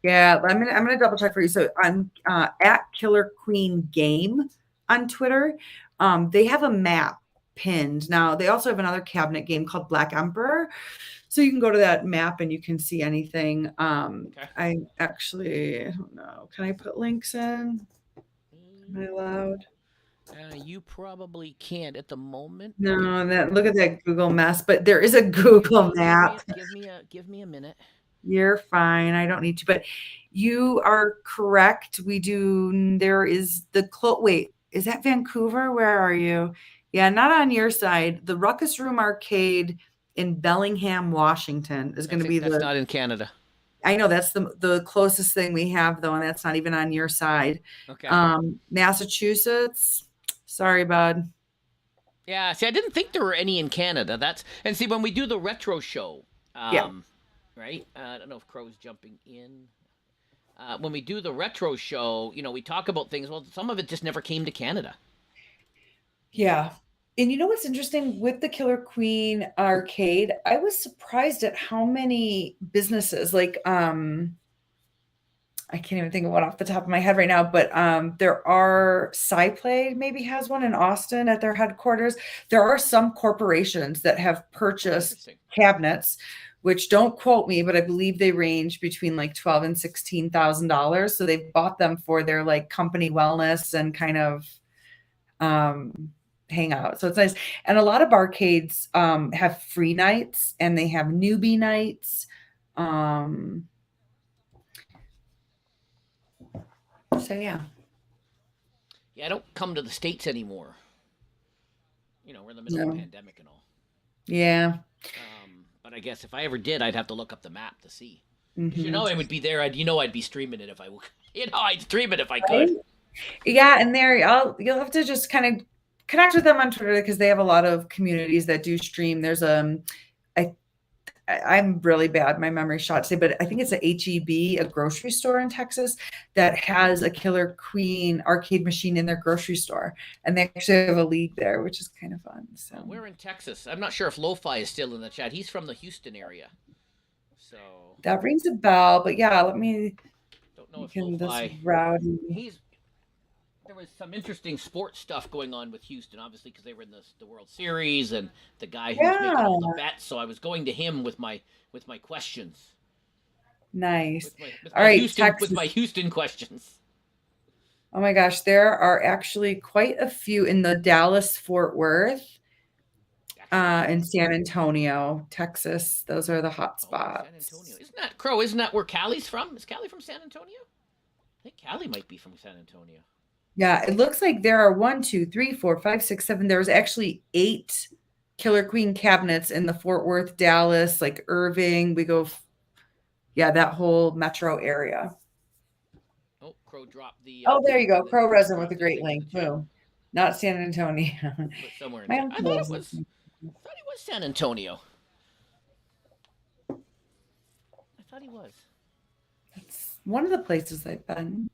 Yeah, I'm gonna double check for you. So I'm at Killer Queen Game on Twitter. They have a map pinned. Now they also have another cabinet game called Black Emperor. So you can go to that map and you can see anything. Okay. I don't know. Can I put links in? Am I allowed? You probably can't at the moment. No, look at that Google mess. But there is a Google map. Give me a minute. You're fine. I don't need to, but you are correct. There is wait, is that Vancouver? Where are you? Yeah, not on your side. The Ruckus Room Arcade in Bellingham, Washington is going to be that's not in Canada. I know that's the closest thing we have, though, and that's not even on your side. Okay. Massachusetts. Sorry, bud. Yeah, see, I didn't think there were any in Canada. See, when we do the retro show, right? I don't know if Crow's jumping in. When we do the retro show, we talk about things. Well, some of it just never came to Canada. Yeah. And you know what's interesting with the Killer Queen Arcade? I was surprised at how many businesses, like, I can't even think of one off the top of my head right now, but there are SciPlay maybe has one in Austin at their headquarters. There are some corporations that have purchased cabinets, which, don't quote me, but I believe they range between like $12,000 and $16,000. So they've bought them for their like company wellness and kind of hangout. So it's nice. And a lot of barcades have free nights and they have newbie nights. So yeah. Yeah, I don't come to the States anymore. We're in the middle of a pandemic and all. Yeah. But I guess if I ever did, I'd have to look up the map to see. 'Cause Hmm. it would be there. I'd be streaming it if I would. I'd stream it if I Right? could. Yeah, and you'll have to just kind of connect with them on Twitter because they have a lot of communities that do stream. There's I I'm really bad. My memory shot today, but I think it's a HEB, a grocery store in Texas that has a Killer Queen arcade machine in their grocery store, and they actually have a league there, which is kind of fun. So We're in Texas. I'm not sure if Lo-Fi is still in the chat. He's from the Houston area, so that rings a bell. But yeah, let me don't know if can this Lo-Fi. rowdy. He's There was some interesting sports stuff going on with Houston, obviously, because they were in the World Series, and the guy who was making Yeah, all the bets. So I was going to him with my questions, nice. with All my right, Houston Texas. questions. Oh my gosh, there are actually quite a few in the Dallas Fort Worth, Excellent. in San Antonio, Texas. Those are the hot Oh, San Antonio. spots. Isn't that Crow? Isn't that where Callie's from? Is Callie from San Antonio? I think Callie might be from San Antonio. Yeah, it looks like there are 1, 2, 3, 4, 5, 6, 7. There's actually 8 Killer Queen cabinets in the Fort Worth, Dallas, like Irving. Yeah, that whole metro area. Oh, Crow dropped the. Oh, there you go. Crow Resin with dropped a the great link link. to the chat. Boom. Not San Antonio. But somewhere in. My I uncle thought lives it in was. San I thought he was San Antonio. I thought he was. It's one of the places I've been.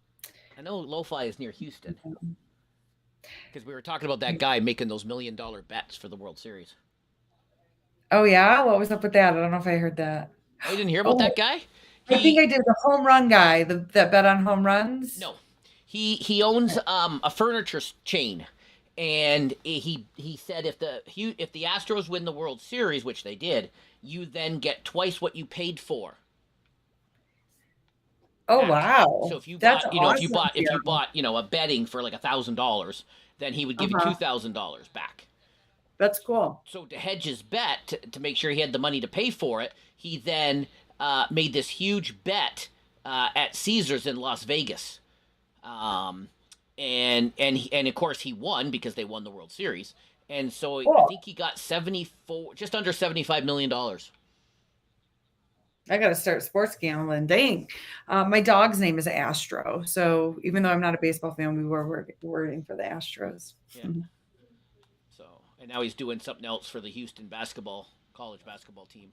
I know Lo-Fi is near Houston because we were talking about that guy making those $1 million bets for the World Series. Oh yeah, what was up with that? I don't know if I heard that. Oh, you didn't hear about that guy? I think I did. The home run guy, that bet on home runs. No, he owns a furniture chain, and he said if the Astros win the World Series, which they did, you then get twice what you paid for. Oh Back. wow, So if you that's bought, awesome. if you bought, a betting for like $1,000, then he would give you $2,000 back. That's cool. So to hedge his bet, to make sure he had the money to pay for it, he then made this huge bet at Caesars in Las Vegas, and of course he won because they won the World Series, and so Cool. I think he got just under $75 million. I got to start sports gambling. Dang. My dog's name is Astro. So even though I'm not a baseball fan, we were rooting for the Astros. Yeah. So, and now he's doing something else for the Houston college basketball team.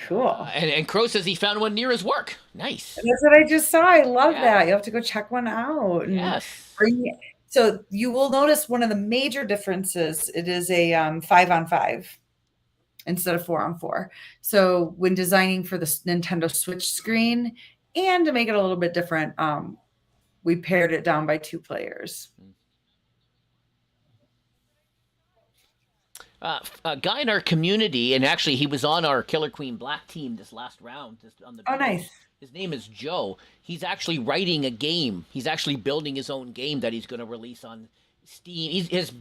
Cool. And Crow says he found one near his work. Nice. That's what I just saw. I love that. You have to go check one out. Yes. So you will notice one of the major differences. It is a 5-on-5 instead of 4-on-4. So when designing for the Nintendo Switch screen, and to make it a little bit different, we paired it down by 2 players. A guy in our community, and actually he was on our Killer Queen Black team this last round. On the nice. His name is Joe. He's actually writing a game. He's actually building his own game that he's going to release on Steam. His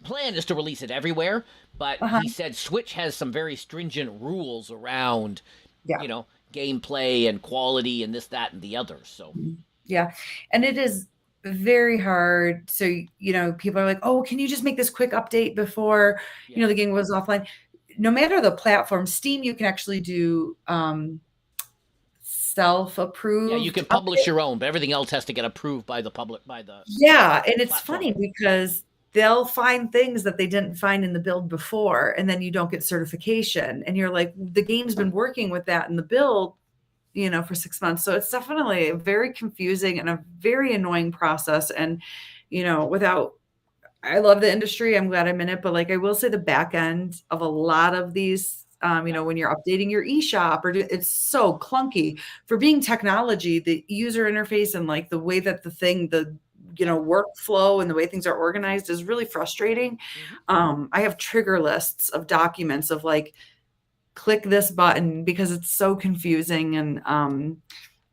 plan is to release it everywhere, but he said Switch has some very stringent rules around, gameplay and quality and this, that, and the other. So yeah, and it is very hard. So people are like, "Oh, can you just make this quick update before the game goes offline?" No matter the platform, Steam, you can actually do self-approved. Yeah, you can publish your own, but everything else has to get approved by the public, by the and it's funny because they'll find things that they didn't find in the build before, and then you don't get certification, and you're like, the game's been working with that in the build for 6 months. So it's definitely very confusing and a very annoying process. And I love the industry, I'm glad I'm in it, but I will say the back end of a lot of these when you're updating your eShop it's so clunky for being technology. The user interface and the way that the workflow and the way things are organized is really frustrating. I have trigger lists of documents of click this button because it's so confusing. And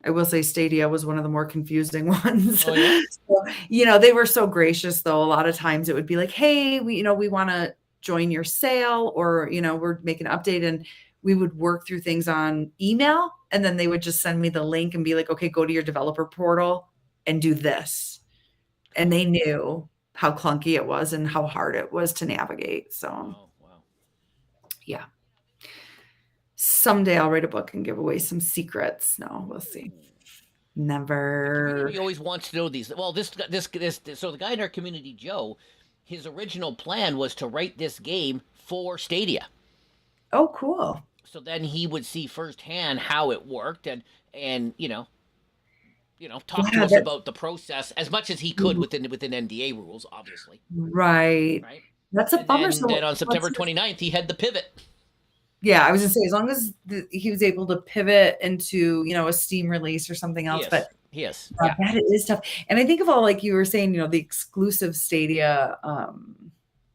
I will say Stadia was one of the more confusing ones. Oh, yeah? So, they were so gracious though. A lot of times it would be like, hey, we want to join your sale, or we're making an update, and we would work through things on email, and then they would just send me the link and be like, okay, go to your developer portal and do this. And they knew how clunky it was and how hard it was to navigate. So wow. Yeah. Someday I'll write a book and give away some secrets. No, we'll see. Never. Community always wants to know these. Well, this. So the guy in our community, Joe, his original plan was to write this game for Stadia. Oh, cool. So then he would see firsthand how it worked, and talk to us about the process as much as he could within NDA rules, obviously. Right. That's a bummer. Then on September 29th, he had the pivot. Yeah, I was gonna say, as long as he was able to pivot into, a Steam release or something else, but yes, that is tough. And I think of all, like you were saying, the exclusive Stadia,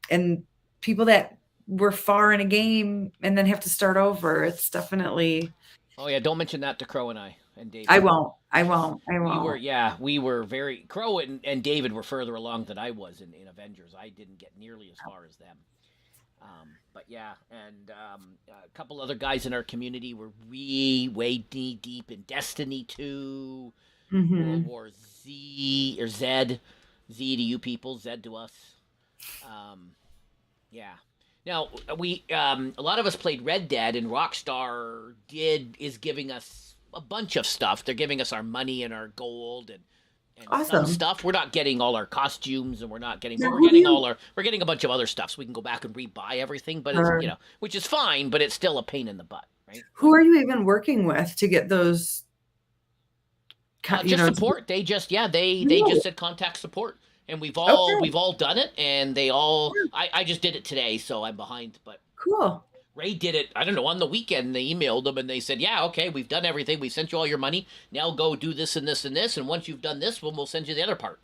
and people that were far in a game and then have to start over. It's definitely. Oh yeah, don't mention that to Crow and I and David. I won't. We were very Crow and David were further along than I was in Avengers. I didn't get nearly as far as them. But yeah, and a couple other guys in our community were way deep in Destiny 2, World War Z or Z to you people, Z to us. Yeah. Now we a lot of us played Red Dead, and Rockstar is giving us a bunch of stuff. They're giving us our money and our gold and awesome some stuff. We're not getting all our costumes, and we're getting a bunch of other stuff, so we can go back and rebuy everything. But it's which is fine, but it's still a pain in the butt, right? Who are you even working with to get those? Just support. They just just said contact support, and we've all done it, and they all. I just did it today, so I'm behind, but cool. Ray did it, I don't know, on the weekend. They emailed them and they said, yeah, okay, we've done everything. We sent you all your money. Now go do this and this and this. And once you've done this, we'll send you the other part.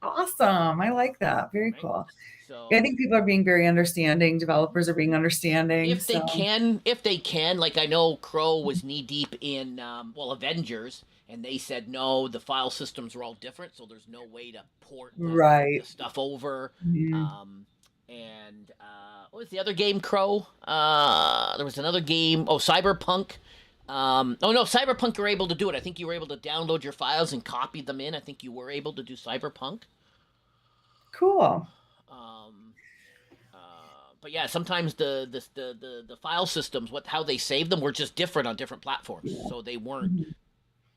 Awesome. I like that. Very cool. So, I think people are being very understanding. Developers are being understanding. If they can, like I know Crow was knee deep in, Avengers, and they said, no, the file systems are all different. So there's no way to port the stuff over. Mm-hmm. And what was the other game, Crow? There was another game. Oh, Cyberpunk. Cyberpunk, you were able to do it. I think you were able to download your files and copy them in. I think you were able to do Cyberpunk. Cool. But yeah, sometimes the file systems, how they save them, were just different on different platforms, so they weren't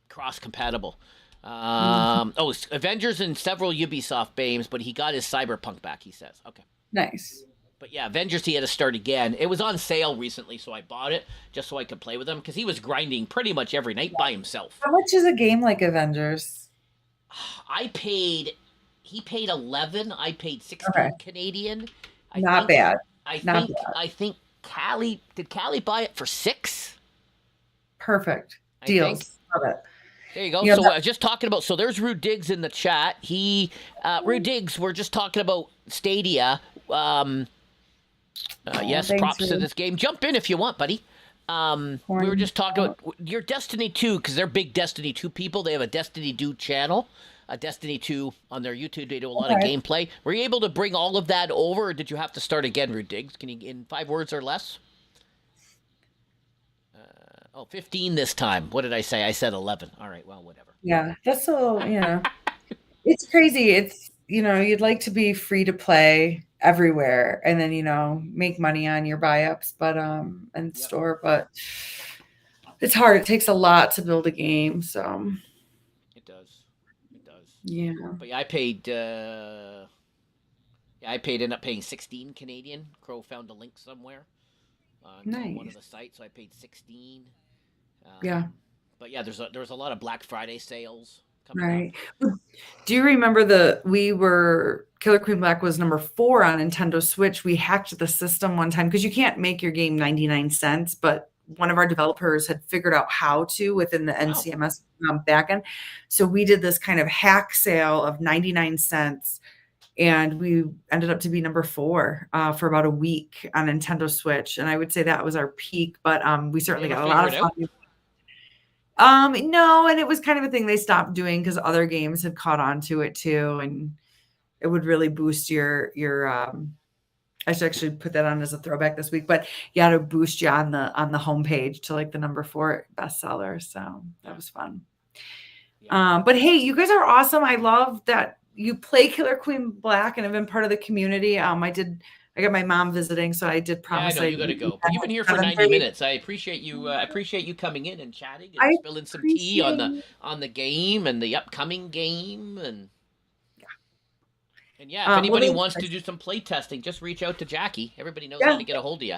cross-compatible. Avengers and several Ubisoft games, but he got his Cyberpunk back, he says. Okay. Nice. But yeah, Avengers, he had to start again. It was on sale recently, so I bought it just so I could play with him, because he was grinding pretty much every night by himself. How much is a game like Avengers? He paid 11. I paid 16 Canadian. Not bad. I think Callie buy it for 6? Perfect. Deals. Love it. There you go. Yeah, so just talking about, there's Rude Diggs in the chat. Rude Diggs, we're just talking about Stadia. Yes, props to this game. Jump in if you want, buddy. We were just talking about your Destiny 2, because they're big Destiny 2 people. They have a Destiny 2 channel, a Destiny 2 on their YouTube. They do a lot of gameplay. Were you able to bring all of that over, or did you have to start again, Rude Diggs? Can you, in 5 words or less? 15 this time. What did I say? I said 11. All right, well, whatever. Yeah, that's so, it's crazy. It's, you'd like to be free to play everywhere and then, make money on your buy-ups, but, and store, but it's hard. It takes a lot to build a game, so. It does. Yeah. But yeah, I ended up paying 16 Canadian. Crow found a link somewhere on one of the sites, so I paid 16. But yeah, there was a lot of Black Friday sales coming up. Do you remember Killer Queen Black was number 4 on Nintendo Switch? We hacked the system one time, because you can't make your game 99 cents, but one of our developers had figured out how to within the NCMS backend. So we did this kind of hack sale of 99 cents. And we ended up to be number 4 for about a week on Nintendo Switch. And I would say that was our peak, but we certainly got a lot of fun. No, and it was kind of a thing they stopped doing because other games had caught on to it too. And it would really boost your I should actually put that on as a throwback this week, but yeah, to boost you on the homepage to like the number 4 bestseller. So that was fun. But hey, you guys are awesome. I love that you play Killer Queen Black and have been part of the community. I I got my mom visiting, so I did Yeah, I promise. know you got to go, but you've been here for 90 minutes. I appreciate you. Appreciate you coming in and chatting and I spilling some tea appreciate. on the game and the upcoming game and. Yeah. And yeah, if Well, anybody thanks, wants to guys. do some play testing, just reach out to Jackie. Everybody knows how Yeah. to get a hold of you.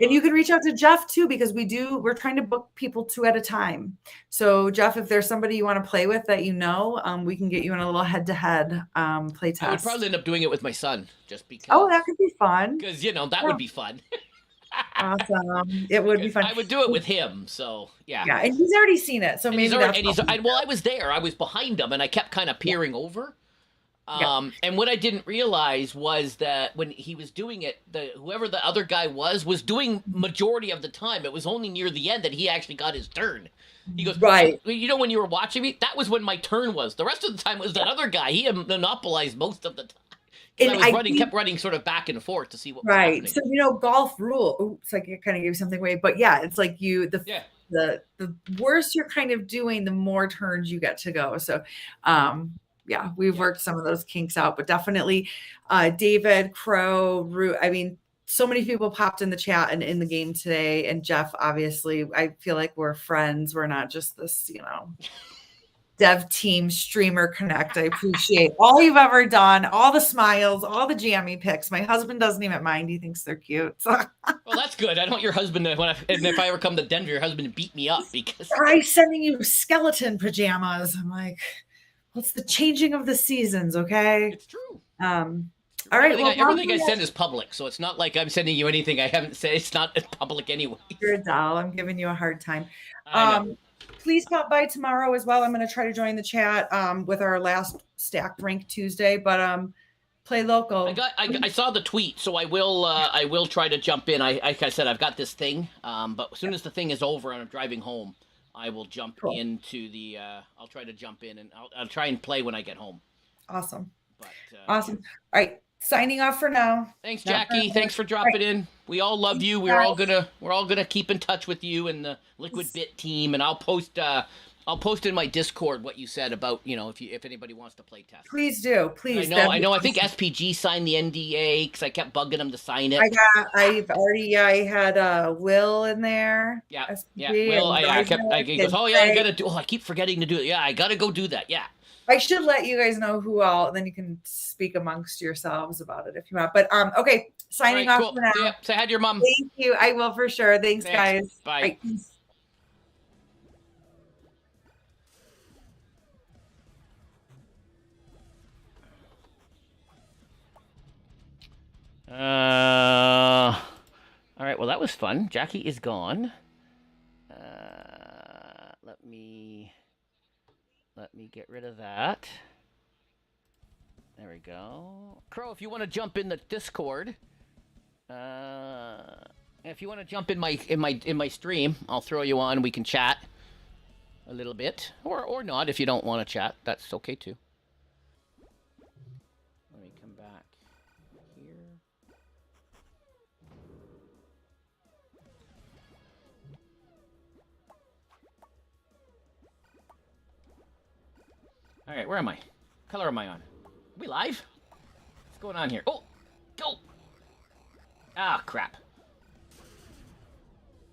And you can reach out to Jeff too, because we're trying to book people 2 at a time. So Jeff, if there's somebody you want to play with that we can get you in a little head-to-head play test. I would probably end up doing it with my son, just because. Oh, that could be fun. Because that would be fun. Awesome. It would be fun. I would do it with him, so yeah. Yeah, and he's already seen it, so maybe that's. I was there. I was behind him, and I kept kind of peering over. And what I didn't realize was that when he was doing it, whoever the other guy was doing majority of the time. It was only near the end that he actually got his turn. He goes, right. When you were watching me, that was when my turn was. The rest of the time was that other guy. He monopolized most of the time. And I kept running sort of back and forth to see what was happening. So golf rule. Oops, I kind of gave something away, but yeah, it's like the worse you're kind of doing, the more turns you get to go. So, yeah, we've worked some of those kinks out, but definitely David, Crow, Root. I mean, so many people popped in the chat and in the game today. And Jeff, obviously, I feel like we're friends. We're not just this, dev team streamer connect. I appreciate all you've ever done, all the smiles, all the jammy pics. My husband doesn't even mind. He thinks they're cute. So. Well, that's good. I don't want your husband if I ever come to Denver, your husband beat me up because I'm sending you skeleton pajamas. I'm like, what's the changing of the seasons? Okay. It's true. All right. Everything I send is public, so it's not like I'm sending you anything I haven't said. It's not public anyway. You're a doll. I'm giving you a hard time. I know. Please pop by tomorrow as well. I'm going to try to join the chat with our last Stacked Rank Tuesday, but play local. I saw the tweet, so I will try to jump in. Like I said, I've got this thing, but as soon as the thing is over and I'm driving home, I will jump into the. I'll try to jump in and I'll try and play when I get home. Awesome. But, awesome. All right. Signing off for now. Thanks, Jackie. Thanks for dropping in. We all love you. We're all gonna keep in touch with you and the Liquid Bit team. And I'll post in my Discord what you said about if anybody wants to play test. Please do. Please. I know. I think SPG signed the NDA because I kept bugging him to sign it. I had Will in there. Yeah. SPG, yeah. Will. He goes, oh yeah, I gotta do. Oh, I keep forgetting to do it. Yeah, I gotta go do that. Yeah. I should let you guys know who all, and then you can speak amongst yourselves about it if you want. But okay, signing off for now. Yeah, say hi to your mom. Thank you. I will for sure. Thanks. Guys. Bye. Right. All right. Well, that was fun. Jackie is gone. Let me get rid of that. There we go. Crow, if you want to jump in the Discord, if you want to jump in my stream, I'll throw you on. We can chat a little bit, or not if you don't want to chat. That's okay too. Let me come back here. All right, where am I? Color am I on? Are we live? What's going on here? Oh, go! Ah, crap.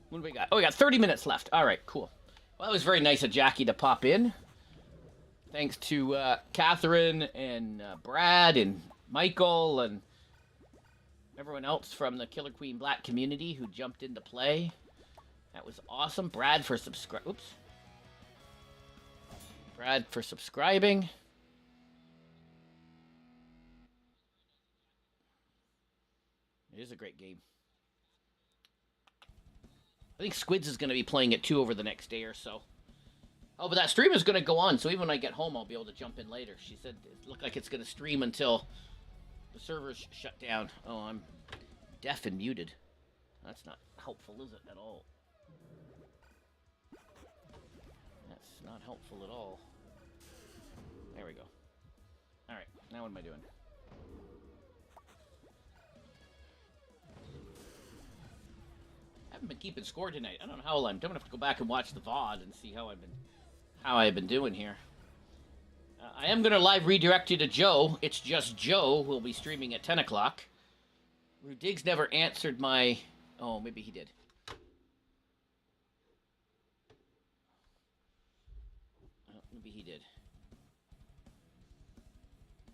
What do we got? Oh, we got 30 minutes left. All right, cool. Well, it was very nice of Jackie to pop in. Thanks to Catherine and Brad and Michael and everyone else from the Killer Queen Black community who jumped into play. That was awesome. Brad for subscribing. It is a great game. I think Squids is going to be playing it too over the next day or so. Oh, but that stream is going to go on, so even when I get home, I'll be able to jump in later. She said it looked like it's going to stream until the servers shut down. Oh, I'm deaf and muted. That's not helpful, is it, at all? That's not helpful at all. There we go. All right, now what am I doing? I haven't been keeping score tonight. I don't know how I'm doing. I have to go back and watch the VOD and see how I've been doing here. I am going to live redirect you to Joe. It's just Joe who will be streaming at 10 o'clock. Rudiggs never answered my... Oh, maybe he did. Oh, maybe he did.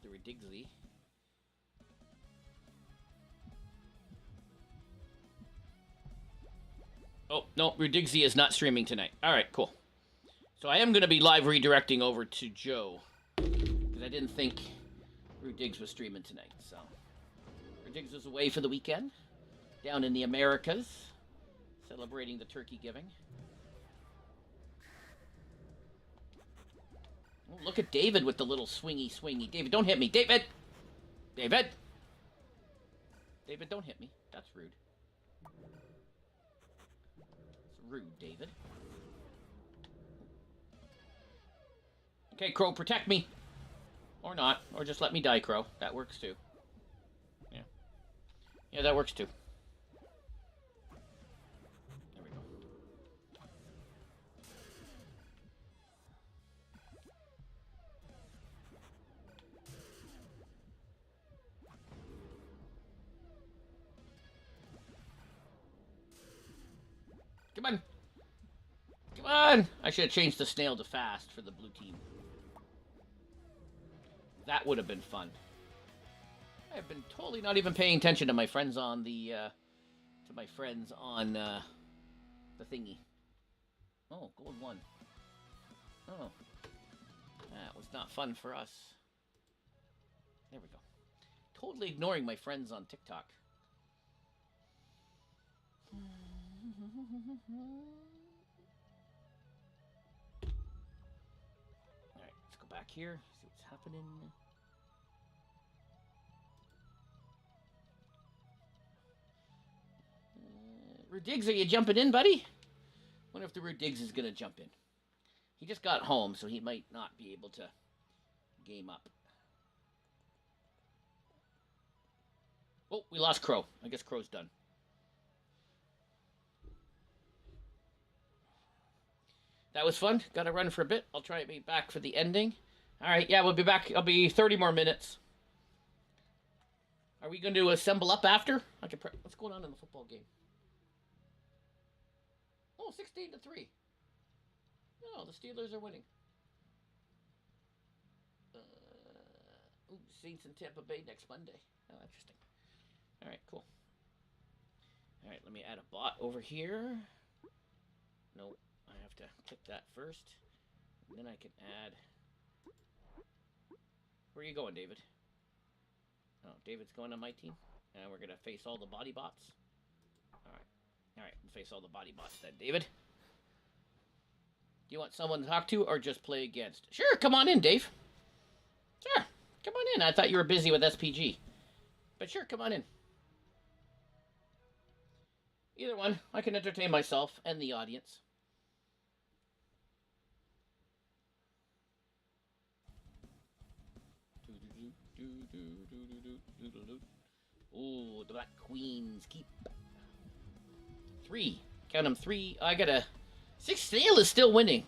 The Rudigsy. Oh, no, Rudigsy is not streaming tonight. All right, cool. So I am going to be live redirecting over to Joe. Because I didn't think Rudiggs was streaming tonight. So Rudiggs was away for the weekend. Down in the Americas. Celebrating the turkey giving. Oh, look at David with the little swingy. David, don't hit me. David! David! David, don't hit me. That's rude. Rude, David. Okay, Crow, protect me. Or not. Or just let me die, Crow. That works too. Yeah. Yeah, that works too. There we go. Come on. Come on! I should have changed the snail to fast for the blue team. That would have been fun. I've been totally not even paying attention to my friends on the, the thingy. Oh, gold 1. Oh. That was not fun for us. There we go. Totally ignoring my friends on TikTok. Alright, let's go back here, see what's happening. Rudiggs, are you jumping in, buddy? Wonder if the Rudiggs is gonna jump in. He just got home, so he might not be able to game up. Oh, we lost Crow. I guess Crow's done. That was fun. Got to run for a bit. I'll try to be back for the ending. All right, yeah, we'll be back. I'll be 30 more minutes. Are we going to assemble up after? What's going on in the football game? Oh, 16-3. No, the Steelers are winning. Saints in Tampa Bay next Monday. Oh, interesting. All right, cool. All right, let me add a bot over here. Nope. I have to click that first. And then I can add... Where are you going, David? Oh, David's going on my team. And we're going to face all the body bots. Alright. Alright, we'll face all the body bots then. David? Do you want someone to talk to or just play against? Sure, come on in, Dave. Sure, come on in. I thought you were busy with SPG. But sure, come on in. Either one. I can entertain myself and the audience. Oh, the Black Queen's Keep. 3. Count them 3. I got a... 6 Snail is still winning.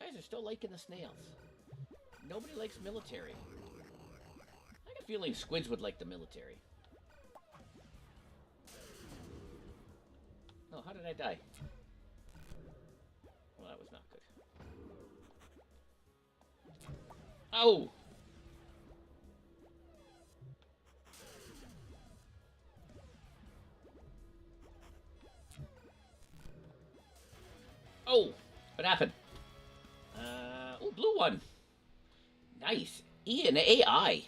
Guys are still liking the snails. Nobody likes military. I got a feeling Squids would like the military. Oh, how did I die? Well, that was not good. Oh! Oh! What happened? Oh, blue one. Nice. Ian AI.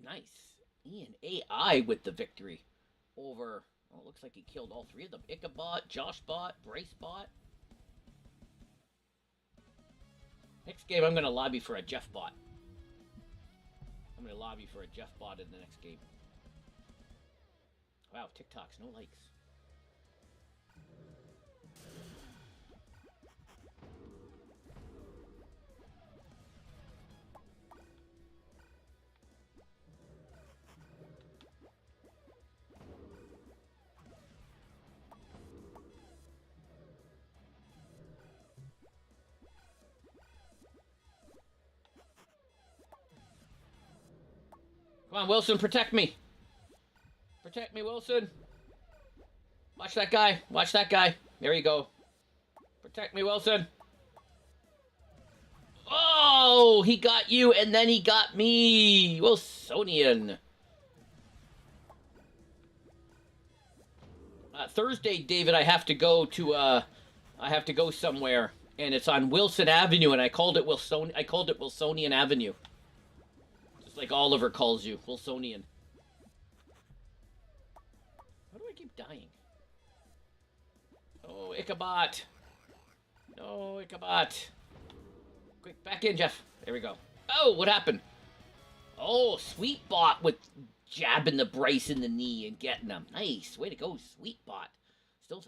Nice. Ian AI with the victory over... Oh, it looks like he killed all 3 of them. Ichabot, Joshbot, Bracebot. Next game, I'm going to lobby for a Jeffbot. I'm going to lobby for a Jeffbot in the next game. Wow, TikToks, no likes. Come on, Wilson, protect me. Protect me, Wilson. Watch that guy. Watch that guy. There you go. Protect me, Wilson. Oh, he got you, and then he got me. Wilsonian. Thursday, David, I have to go somewhere, and it's on Wilson Avenue, and I called it Wilsonian Avenue. Just like Oliver calls you, Wilsonian. How do I keep dying? Oh, Ichabod. No, Ichabod. Quick, back in, Jeff. There we go. Oh, what happened? Oh, Sweetbot with jabbing the Bryce in the knee and getting him. Nice. Way to go, Sweetbot.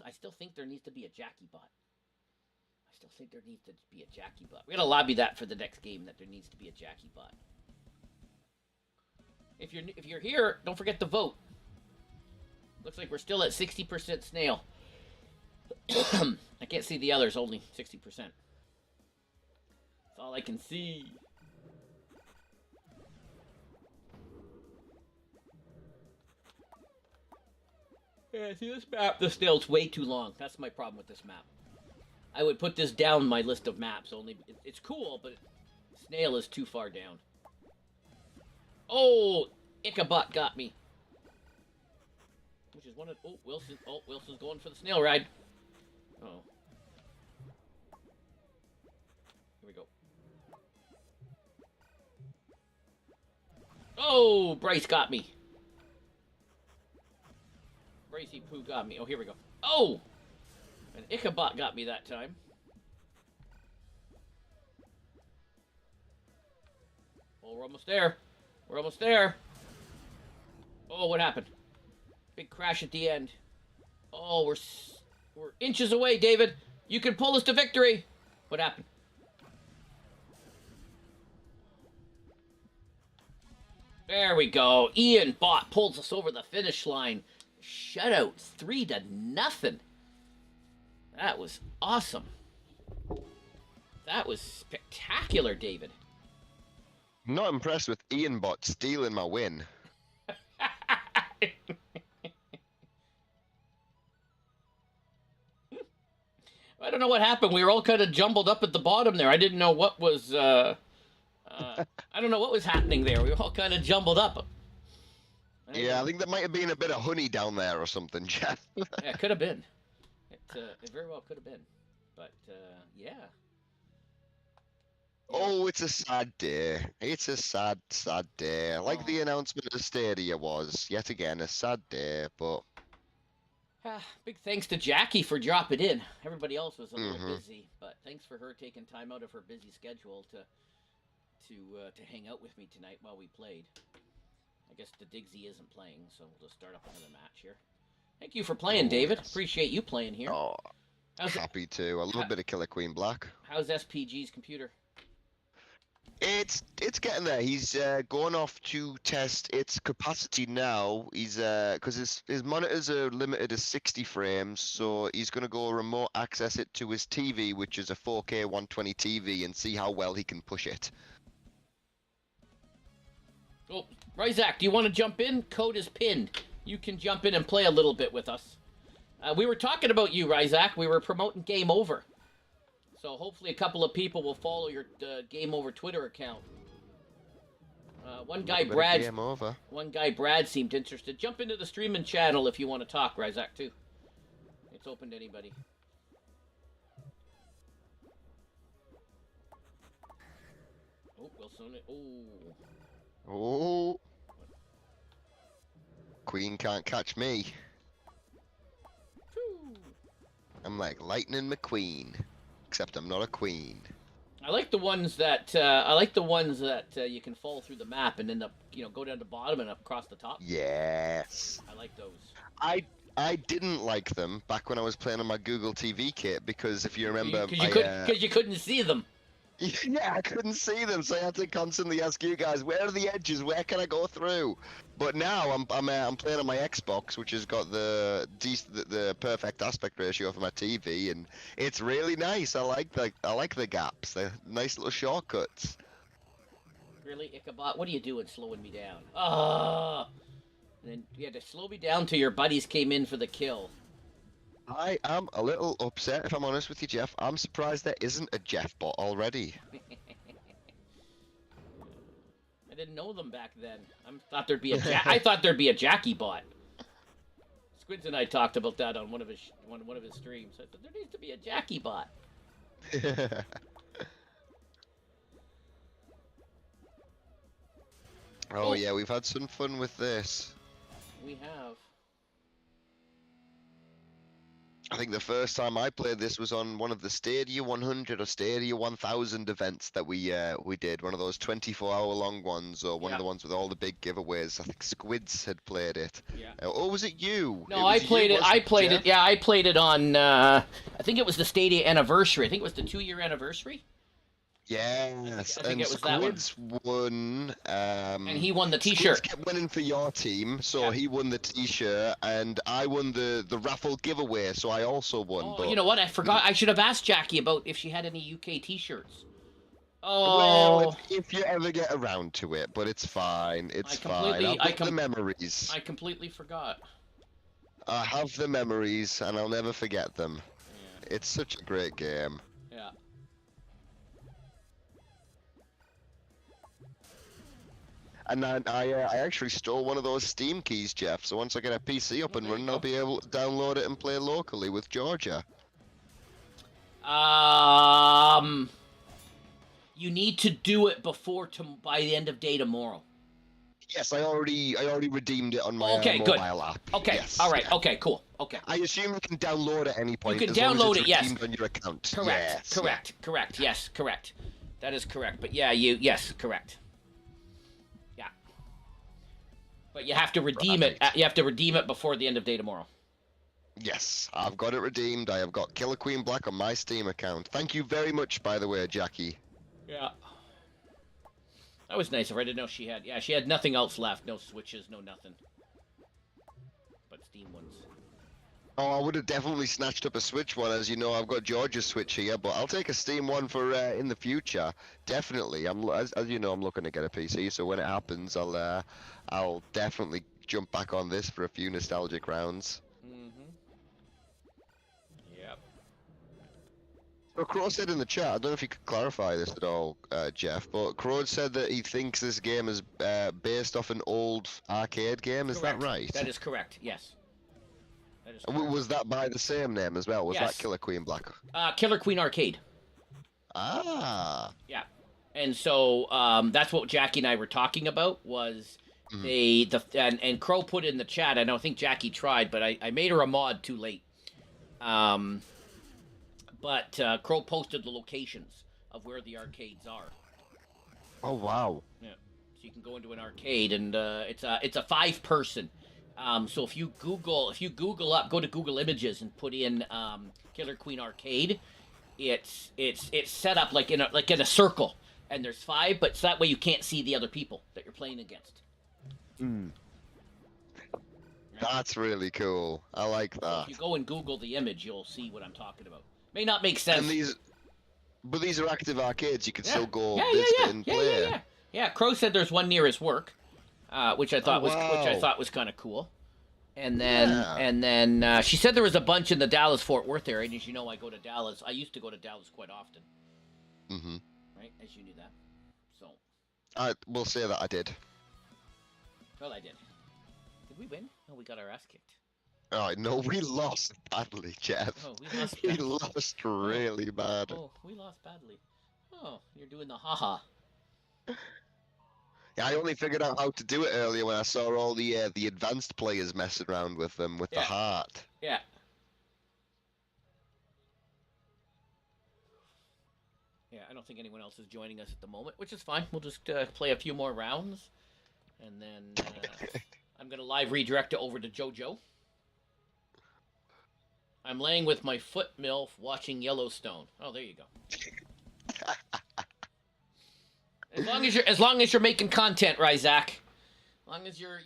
I still think there needs to be a Jackie Bot. I still think there needs to be a Jackie Bot. We gotta lobby that for the next game, that there needs to be a Jackie Bot. If you're here, don't forget to vote. Looks like we're still at 60% snail. I can't see the others, only 60%. That's all I can see. Yeah, see this map? The snail's way too long. That's my problem with this map. I would put this down my list of maps, only it's cool, but snail is too far down. Oh, Ichabod got me. Which is one of... Oh, Wilson. Oh, Wilson's going for the snail ride. Oh. Here we go. Oh, Bryce got me. Bracey Poo got me. Oh, here we go. Oh! And Ichabod got me that time. Oh, we're almost there. We're almost there. Oh, what happened? Big crash at the end. Oh, we're inches away, David. You can pull us to victory. What happened? There we go. Ian Bot pulls us over the finish line. Shutout 3-0. That was awesome. That was spectacular, David. I'm not impressed with Ian Bot stealing my win. I don't know what happened. We were all kind of jumbled up at the bottom there. I didn't know what was... I don't know what was happening there. We were all kind of jumbled up. Yeah, I think there might have been a bit of honey down there or something, Jeff. Yeah, it could have been. It very well could have been. But, yeah. Oh, it's a sad day. It's a sad, sad day. Like the announcement of Stadia was. Yet again, a sad day, but... Big thanks to Jackie for dropping in. Everybody else was a little busy, but thanks for her taking time out of her busy schedule to hang out with me tonight while we played. I guess the Digsy isn't playing, so we'll just start up another match here. Thank you for playing, David. Yes. Appreciate you playing here. Oh, happy to. A little bit of Killer Queen Black. How's SPG's computer? It's getting there. He's going off to test its capacity now. He's because his monitors are limited to 60 frames, so he's going to go remote access it to his TV, which is a 4K 120 TV, and see how well he can push it. Oh, Ryzak, do you want to jump in? Code is pinned. You can jump in and play a little bit with us. We were talking about you, Ryzak. We were promoting Game Over. So hopefully a couple of people will follow your Game Over Twitter account. One guy, Brad, seemed interested. Jump into the streaming channel if you want to talk, Ryzak, too. It's open to anybody. Oh, Wilson. Oh. Oh. Queen can't catch me. Whew. I'm like Lightning McQueen, except I'm not a queen. I like the ones that you can fall through the map and end up, go down the bottom and up across the top. Yes. I like those. I didn't like them back when I was playing on my Google TV kit because if you remember, because you couldn't see them. Yeah, I couldn't see them, so I had to constantly ask you guys, where are the edges? Where can I go through? But now I'm playing on my Xbox, which has got the perfect aspect ratio for my TV, and it's really nice. I like the gaps. They're nice little shortcuts. Really, Ichabod? What are you doing slowing me down? Oh! And then you had to slow me down till your buddies came in for the kill. I am a little upset, if I'm honest with you, Jeff. I'm surprised there isn't a Jeff bot already. I didn't know them back then. I thought there'd be a Jackie bot. Squids and I talked about that on one of his streams. I thought there needs to be a Jackie bot. Oh yeah, we've had some fun with this. We have. I think the first time I played this was on one of the Stadia 100 or Stadia 1000 events that we did. One of those 24-hour long ones, or one of the ones with all the big giveaways. I think Squids had played it. Yeah. Or was it you? No, I played it. I played it. Yeah, I played it on. I think it was the Stadia anniversary. I think it was the 2-year anniversary. Yes, I think and it was that one. Squids won. And he won the Squids T-shirt. kept winning for your team, so he won the T-shirt, and I won the raffle giveaway, so I also won. Oh, but... you know what? I forgot. I should have asked Jackie about if she had any UK T-shirts. Oh. Well, if you ever get around to it, but it's fine. It's fine. I've got the memories. I completely forgot. I have the memories, and I'll never forget them. Yeah. It's such a great game. Yeah. And I actually stole one of those Steam keys, Jeff. So once I get a PC up and running, I'll be able to download it and play locally with Georgia. You need to do it by the end of day tomorrow. Yes, I already redeemed it on my mobile app. Okay, yes, all right, okay, cool, okay. I assume you can download at any point. You can download it, yes. On your account. Correct, Yes, correct, yes, correct. That is correct, but yeah, yes, correct. Yeah. But you have to redeem it. You have to redeem it before the end of day tomorrow. Yes, I've got it redeemed. I have got Killer Queen Black on my Steam account. Thank you very much, by the way, Jackie. Yeah. That was nice of her. I didn't know she had... Yeah, she had nothing else left. No Switches, no nothing. But Steam ones. Oh, I would have definitely snatched up a Switch one. As you know, I've got George's Switch here, but I'll take a Steam one for in the future. Definitely. As you know, I'm looking to get a PC, so when it happens, I'll definitely jump back on this for a few nostalgic rounds. Yep. So Crow said in the chat, I don't know if you could clarify this at all, Jeff, but Crow said that he thinks this game is based off an old arcade game. Is that right? That is correct, yes. That is correct. Was that by the same name as well? Was that Killer Queen Black? Killer Queen Arcade. Ah. Yeah. And so that's what Jackie and I were talking about was and Crow put in the chat, I think Jackie tried, but I made her a mod too late. But Crow posted the locations of where the arcades are. Oh wow! Yeah, so you can go into an arcade, and it's a 5-person. So if you Google up, go to Google Images and put in Killer Queen Arcade, it's set up like in a circle, and there's 5, but so that way you can't see the other people that you're playing against. That's really cool. I like that. So if you go and Google the image, you'll see what I'm talking about. May not make sense. And these are active arcades. You can still go visit and play. Yeah, Crow said there's one near his work, which I thought was kind of cool. And then she said there was a bunch in the Dallas-Fort Worth area. And as you know, I go to Dallas. I used to go to Dallas quite often. Mm-hmm. Right, as you knew that. So. I will say that I did. Well, I did. Did we win? No, we got our ass kicked. Oh, no, we lost badly, Jeff. Oh, we lost badly. We lost really bad. Oh, we lost badly. Oh, you're doing the haha. Yeah, I only figured out how to do it earlier when I saw all the advanced players messing around with them with the heart. Yeah. Yeah, I don't think anyone else is joining us at the moment, which is fine. We'll just play a few more rounds, and then I'm gonna live redirect it over to JoJo. I'm laying with my foot MILF watching Yellowstone. Oh, there you go. As long as you're making content, Ryzak. As long as you're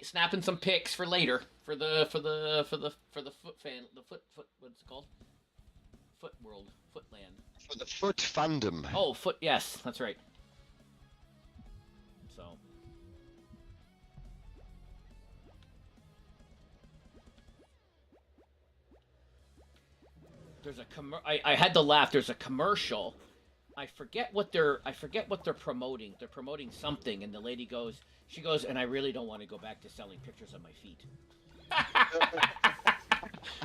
snapping some pics for later for the foot fan, the foot what's it called? Foot world, Footland. For the foot fandom. Oh, yes, that's right. There's a I had to laugh. There's a commercial. I forget what they're promoting. They're promoting something, and the lady goes, she goes, and I really don't want to go back to selling pictures of my feet.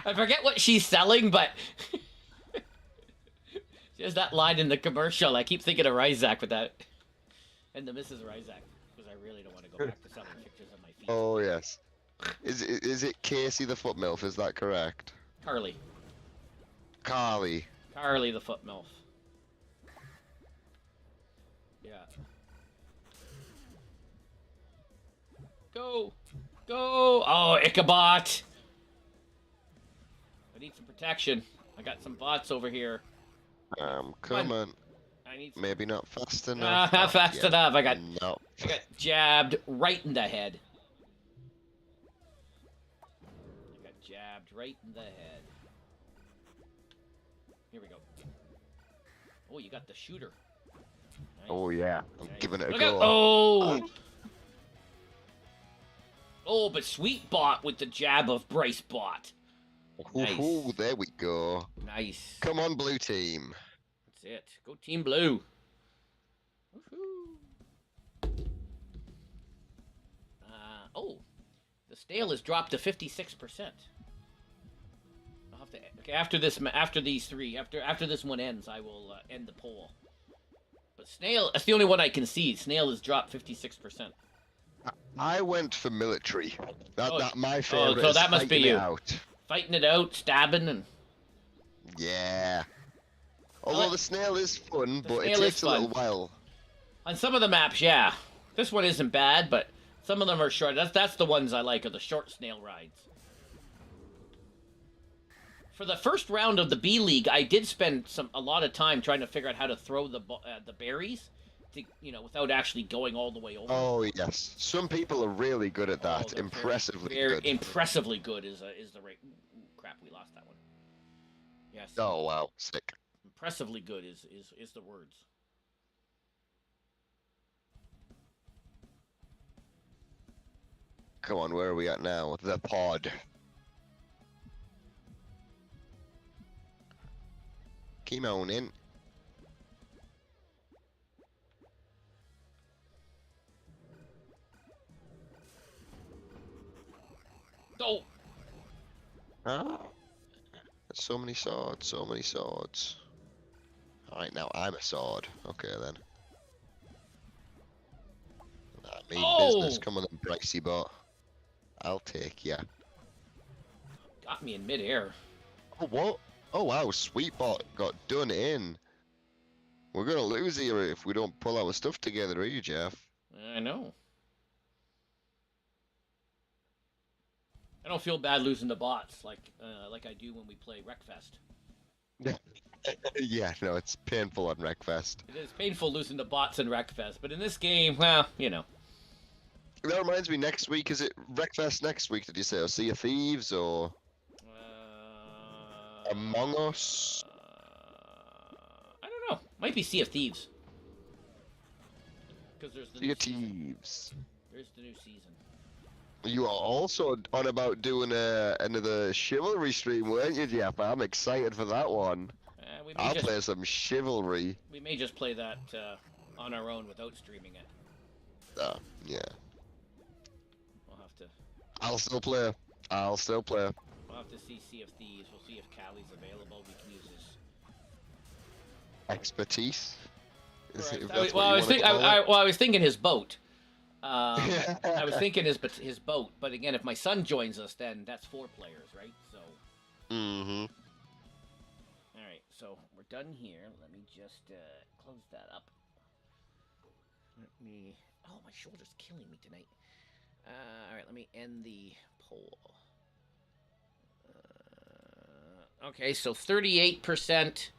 I forget what she's selling, but she has that line in the commercial. I keep thinking of Ryzak with that, and the Mrs. Ryzak, because I really don't want to go back to selling pictures of my feet. Oh yes. Is it Casey the foot milf? Is that correct? Carly the foot milf. Yeah. Go! Oh, Ichabot! I need some protection. I got some bots over here. Come on. I need some... Maybe not fast enough. Not fast enough. I got jabbed right in the head. Right in the head. Here we go. Oh, you got the shooter. Nice. Oh yeah, I'm giving it a Look go. out. Oh! Oh, but Sweet Bot with the jab of Bryce Bot. Nice. Ooh, there we go. Nice. Come on, blue team. That's it. Go Team Blue. Woohoo. Oh, the stale has dropped to 56%. I'll have to. Okay, after this one ends, I will end the poll. But Snail, that's the only one I can see. Snail has dropped 56%. I went for military. That my favorite. So that must be you. Out. Fighting it out, stabbing, and yeah. Although the snail is fun, but it snail takes is a fun. little while. On some of the maps, yeah. This one isn't bad, but some of them are short. That's the ones I like, are the short snail rides. For the first round of the B League, I did spend a lot of time trying to figure out how to throw the berries, to, without actually going all the way over. Oh yes, some people are really good at that. Impressively good. Impressively good is the rate. Crap, we lost that one. Yes. Oh wow, sick. Impressively good is the words. Come on, where are we at now? The pod. Keep on in. Oh. Ah. So many swords, so many swords. Alright, now I'm a sword. Okay then. I mean business. Come on then, Bricey bot. I'll take ya. Got me in midair. Oh, what? Oh wow, Sweetbot got done in. We're gonna lose here if we don't pull our stuff together, are you, Jeff? I know. I don't feel bad losing to bots like I do when we play Wreckfest. Yeah, no, it's painful on Wreckfest. It is painful losing to bots in Wreckfest, but in this game, well, That reminds me, next week, is it Wreckfest next week, did you say? Or Sea of Thieves, or Among Us? I don't know. Might be Sea of Thieves. Because there's the Sea of Thieves. There's the new season. You are also on about doing another Chivalry stream, weren't you, Jeff? I'm excited for that one. I'll play some Chivalry. We may just play that on our own without streaming it. Yeah. We'll have to. I'll still play. We'll have to see Sea of Thieves. We'll see if Callie's available. We can use his expertise. Right. I was thinking his boat. I was thinking his boat, but again, if my son joins us, then that's 4 players, right? So. Mm-hmm. All right, so we're done here. Let me just close that up. Oh, my shoulder's killing me tonight. All right, let me end the poll. Okay, so 38%,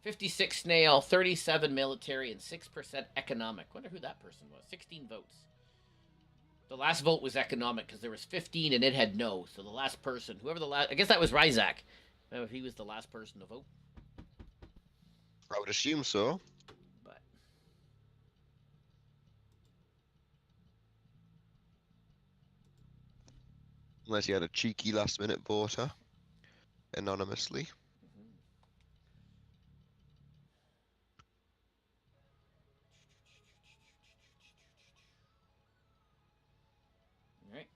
56 snail, 37 military, and 6% economic. Wonder who that person was. 16 votes. The last vote was economic because there was 15 and it had no. So the last person, I guess that was Ryzak. If he was the last person to vote. I would assume so. But unless you had a cheeky last-minute voter. anonymously. All right.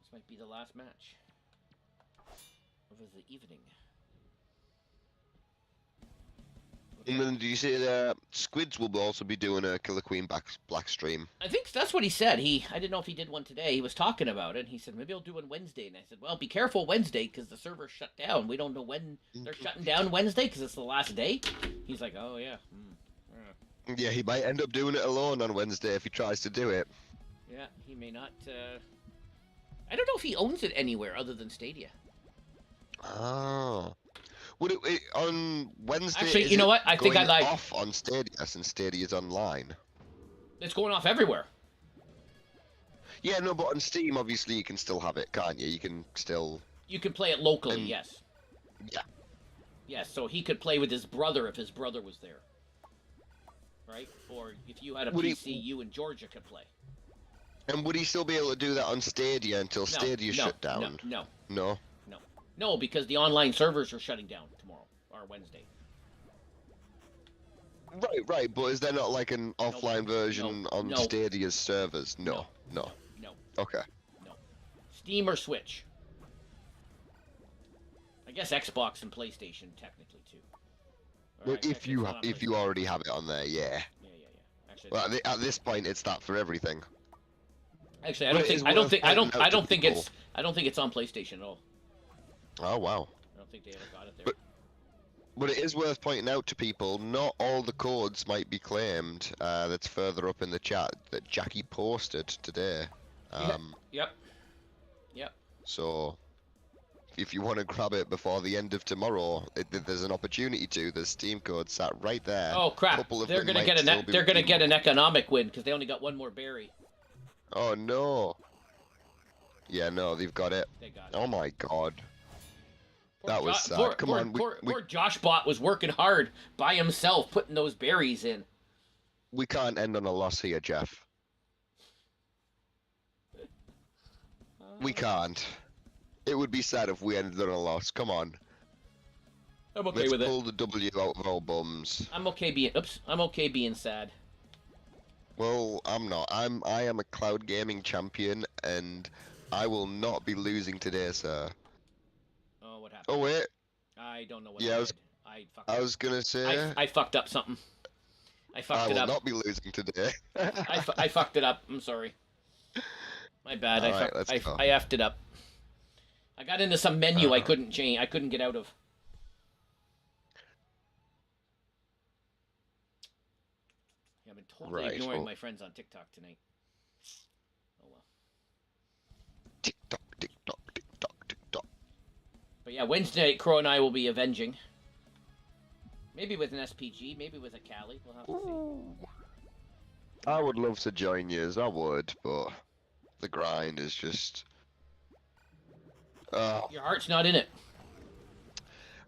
This might be the last match of the evening. And then do you see that Squids will also be doing a Killer Queen Black stream? I think that's what he said. I didn't know if he did one today. He was talking about it. And he said maybe I'll do one Wednesday. And I said, well, be careful Wednesday because the server's shut down. We don't know when they're shutting down Wednesday because it's the last day. He's like, oh yeah. Yeah, he might end up doing it alone on Wednesday if he tries to do it. Yeah, he may not. I don't know if he owns it anywhere other than Stadia. Oh. Would it on Wednesday? Actually, is you know it what? I think I going lied. off on Stadia since Stadia's online. It's going off everywhere. Yeah, no, but on Steam, obviously, you can still have it, can't you? You can still. You can play it locally, And- yes. Yeah. Yes, so he could play with his brother if his brother was there. Right? Or if you had a Would he- PC, you and Georgia could play. And would he still be able to do that on Stadia until No, Stadia no, shut down? No, No. no, because the online servers are shutting down tomorrow or Wednesday. Right, but is there not like an offline version on no. Stadia's servers? No. No. Okay. Steam or Switch. I guess Xbox and PlayStation technically too. Or Well, actually, if you it's not on if you PlayStation. already have it on there, yeah. Yeah. Actually, Well, at this point, it's that for everything. actually, but it is worth pointing out to I don't think people. it's on PlayStation at all. Oh wow. I don't think they ever got it there. But it is worth pointing out to people, not all the codes might be claimed. That's further up in the chat that Jackie posted today. Yep. So, if you want to grab it before the end of tomorrow, there's an opportunity to. There's Steam code sat right there. Oh crap! Couple of They're them gonna might get still be they're gonna get an redeemable. economic win because they only got one more berry. Oh no. Yeah, no, they've got it. They got it. Oh my god. Poor That was sad. Come on, poor Josh Bot was working hard by himself putting those berries in. we can't end on a loss here, Jeff. We can't. It would be sad if we ended on a loss. Come on. I'm okay Let's with it. pull the W out of our bums. I'm okay being sad. Well, I'm not. I am a cloud gaming champion, and I will not be losing today, sir. Oh, what happened? Oh wait, I don't know what Yeah, I I was- did. I fucked I up. was gonna say I fucked up something. I I fucked it will up. not be losing today. I fucked it up. I'm sorry. My bad. Alright, let's go. I effed it up. I got into some menu I couldn't change. I couldn't get out of. Yeah, I've been totally Right, ignoring well- my friends on TikTok tonight. Oh well. Tick tock, tick tock, tick tock, tick tock. But yeah, Wednesday night, Crow and I will be avenging. Maybe with an SPG, maybe with a Cali. We'll have to see. I would love to join you, I would, but the grind is just. Your heart's not in it.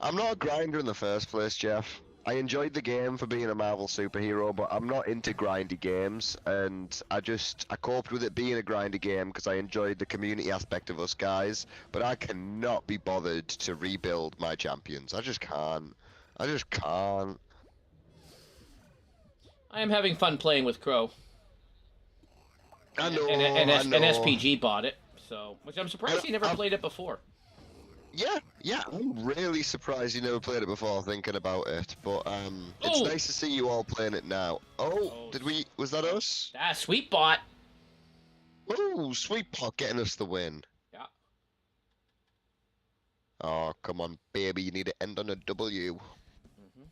I'm not a grinder in the first place, Jeff. I enjoyed the game for being a Marvel superhero, but I'm not into grindy games, and I coped with it being a grindy game because I enjoyed the community aspect of us guys, but I cannot be bothered to rebuild my champions. I just can't. I I am having fun playing with Crow. I know, And I know. SPG bought it, so which I'm surprised he never I'm- played it before. Yeah, I'm really surprised you never played it before thinking about it, but it's Oh! nice to see you all playing it now. Oh, Was that us? Ah, sweet bot. Oh, Sweet Pot getting us the win. Yeah. Oh, come on, baby, you need to end on a W. hmm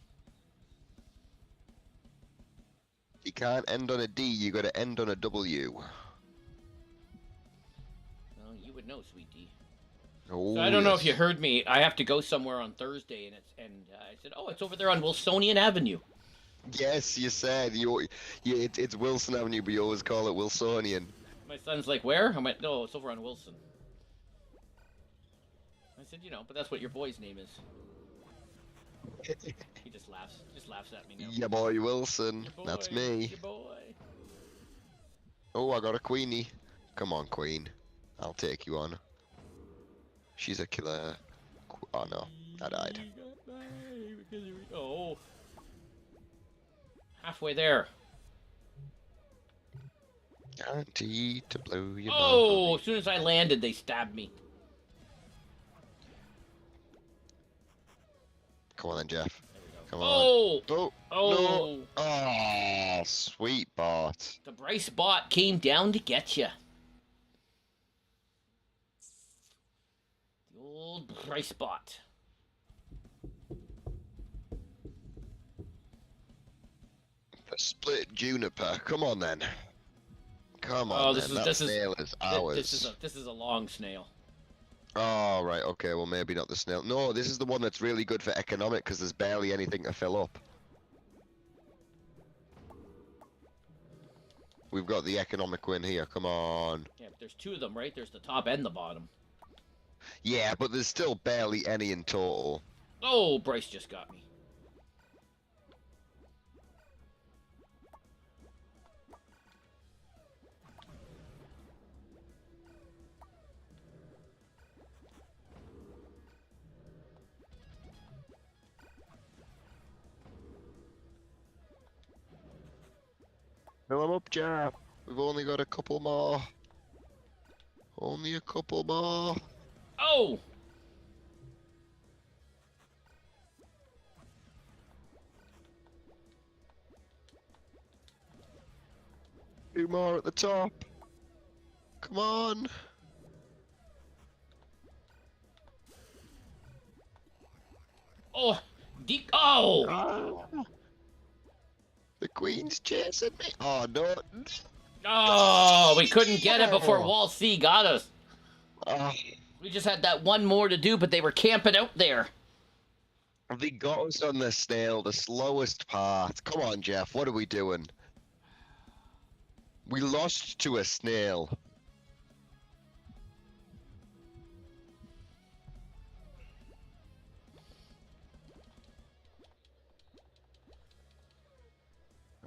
You can't end on a D, you gotta end on a W. Well, you would know, sweet D. Oh, So I don't know if yes. you heard me. I have to go somewhere on Thursday, and I said, "Oh, it's over there on Wilsonian Avenue." Yes, you said it's Wilson Avenue, but you always call it Wilsonian. My son's like, "Where?" I went, "No, it's over on Wilson." I said, but that's what your boy's name is." He just laughs at me now. Yeah, boy, Wilson. Your boy, That's me. Your boy. Oh, I got a queenie. Come on, queen. I'll take you on. She's a killer. Oh no, I died. Oh. Halfway there. Guaranteed to blow your Oh, mind. as soon as I landed, they stabbed me. Come on then, Jeff. Come on. Oh! Oh, Oh! no. Oh, sweet bot. The Bryce bot came down to get you. The old Bryce bot. The split juniper. Come on then. Come on. Oh, this then. is That this is snail is ours. this is a long snail. Oh, right. Okay. Well, maybe not the snail. No, this is the one that's really good for economic because there's barely anything to fill up. We've got the economic win here. Come on. Yeah, but there's two of them, right? There's the top and the bottom. Yeah, but there's still barely any in total. Oh, Bryce just got me. Fill him up, Jeff. We've only got a couple more. Only a couple more. Oh! Two more at the top. Come on. Oh! Oh! Ah. The queen's chasing me. Oh no. Oh! We couldn't get it before Wall C got us. Ah. We just had that one more to do, but they were camping out there. They got us on the snail, the slowest part. Come on, Jeff. What are we doing? We lost to a snail.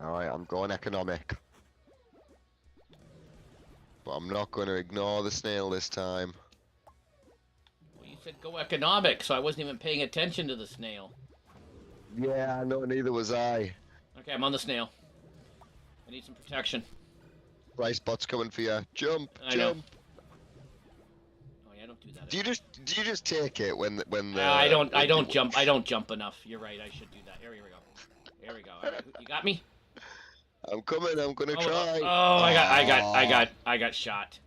Alright, I'm going economic. But I'm not going to ignore the snail this time. Well, you said go economic, so I wasn't even paying attention to the snail. Yeah, no, neither was I. Okay, I'm on the snail. I need some protection. Rice bot's coming for you. Jump, I know. jump. Oh yeah, don't do that. Do you just take it when the I don't jump. I don't jump enough. You're right. I should do that. Here we go. There we go. All right, you got me. I'm coming. I'm gonna Oh, try. oh, I got shot.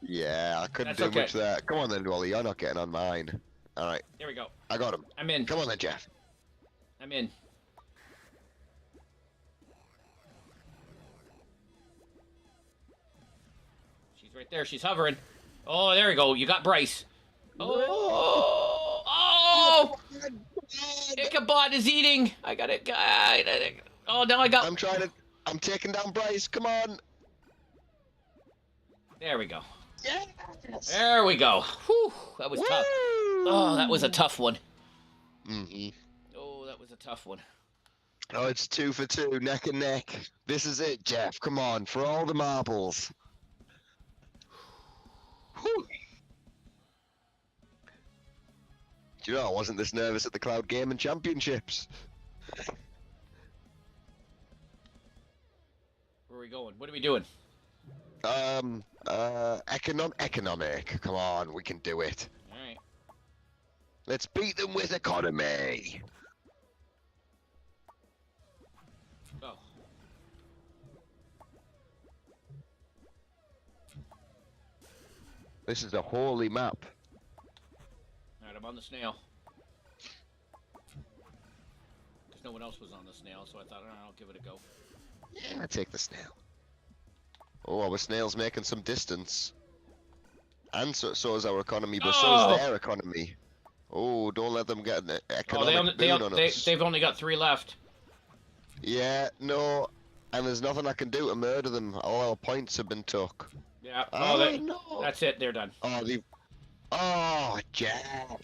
Yeah, I couldn't That's do okay. much there. Come on then, Wally. You're not getting on mine. All right, There we go. I got him. I'm in. Come on then, Jeff. I'm in. She's right there. She's hovering. Oh, there we go. You got Bryce. Oh, oh! Ichabod is eating. I got it. Oh, now I got. I'm taking down Bryce. Come on. There we go. Yes. There we go. Whew, that was tough. Oh, that was a tough one. Mhm. Oh, that was a tough one. Oh, it's 2 for 2, neck and neck. This is it, Jeff. Come on, for all the marbles. Whew. Do you know, I wasn't this nervous at the Cloud Gaming Championships. Where are we going? What are we doing? Economic. Come on, we can do it. All right. Let's beat them with economy. Go. This is a holy map. All right, I'm on the snail. Because no one else was on the snail, so I thought, I'll give it a go. Yeah, take the snail. Oh, our snail's making some distance. And so is our economy, but so is their economy. Oh, don't let them get an economic boon on us. They've only got 3 left. Yeah, no, and there's nothing I can do to murder them. All our points have been took. Yeah. Oh, Oh, no. that's it. They're done. Oh, Jeff.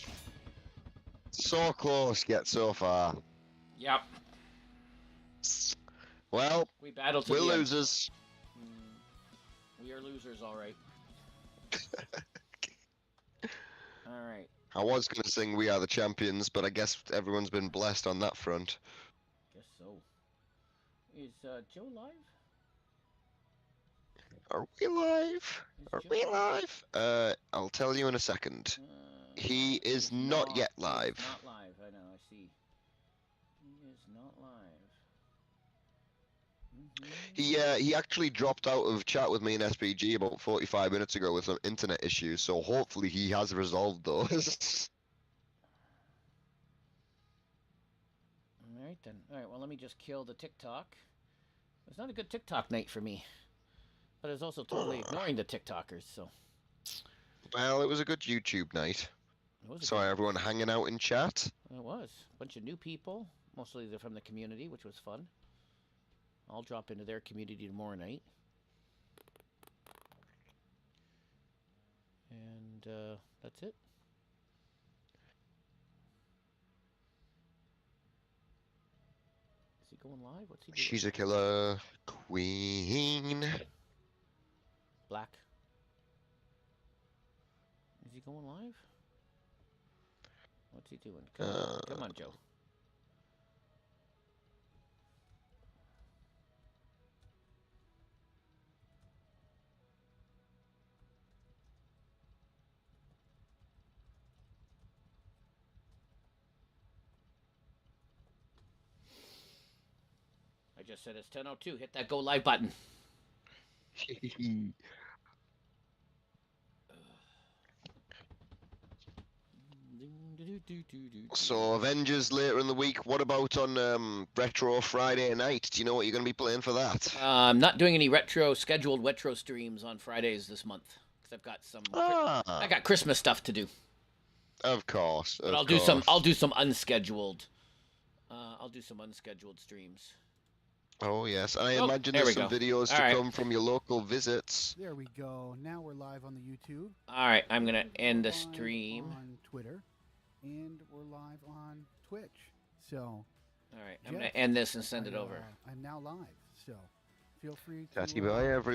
So close, yet so far. Yep. Well, We battled to we're the end. losers. We are losers, all right. All right. I was gonna sing "We Are the Champions," but I guess everyone's been blessed on that front. Guess so. Is Joe live? Are we live? Is Are Joe we live? I'll tell you in a second. He is not yet live. He is not live. I know. I see. He is not live. He actually dropped out of chat with me in SPG about 45 minutes ago with some internet issues, so hopefully he has resolved those. All right then. All right. Well, let me just kill the TikTok. It's not a good TikTok night for me, but I was also totally ignoring the TikTokers. So. Well, it was a good YouTube night. It was a Saw everyone hanging out in chat. It was a bunch of new people. Mostly they're from the community, which was fun. I'll drop into their community tomorrow night. And that's it. Is he going live? What's he doing? She's a killer queen. Black. Is he going live? What's he doing? Come on, Joe. I just said it's 10:02. Hit that go live button. So Avengers later in the week. What about on Retro Friday night? Do you know what you're going to be playing for that? I'm not doing any scheduled retro streams on Fridays this month because I've got some. I got Christmas stuff to do. Of course. But I'll do some. I'll do some unscheduled. I'll do some unscheduled streams. Oh yes, and I imagine there's some videos to come from your local visits. There we go. Now we're live on the YouTube. All right, I'm gonna end the stream on Twitter, and we're live on Twitch. So. All right, I'm gonna end this and send it over. I'm now live, so feel free to. Tatty bye, everyone.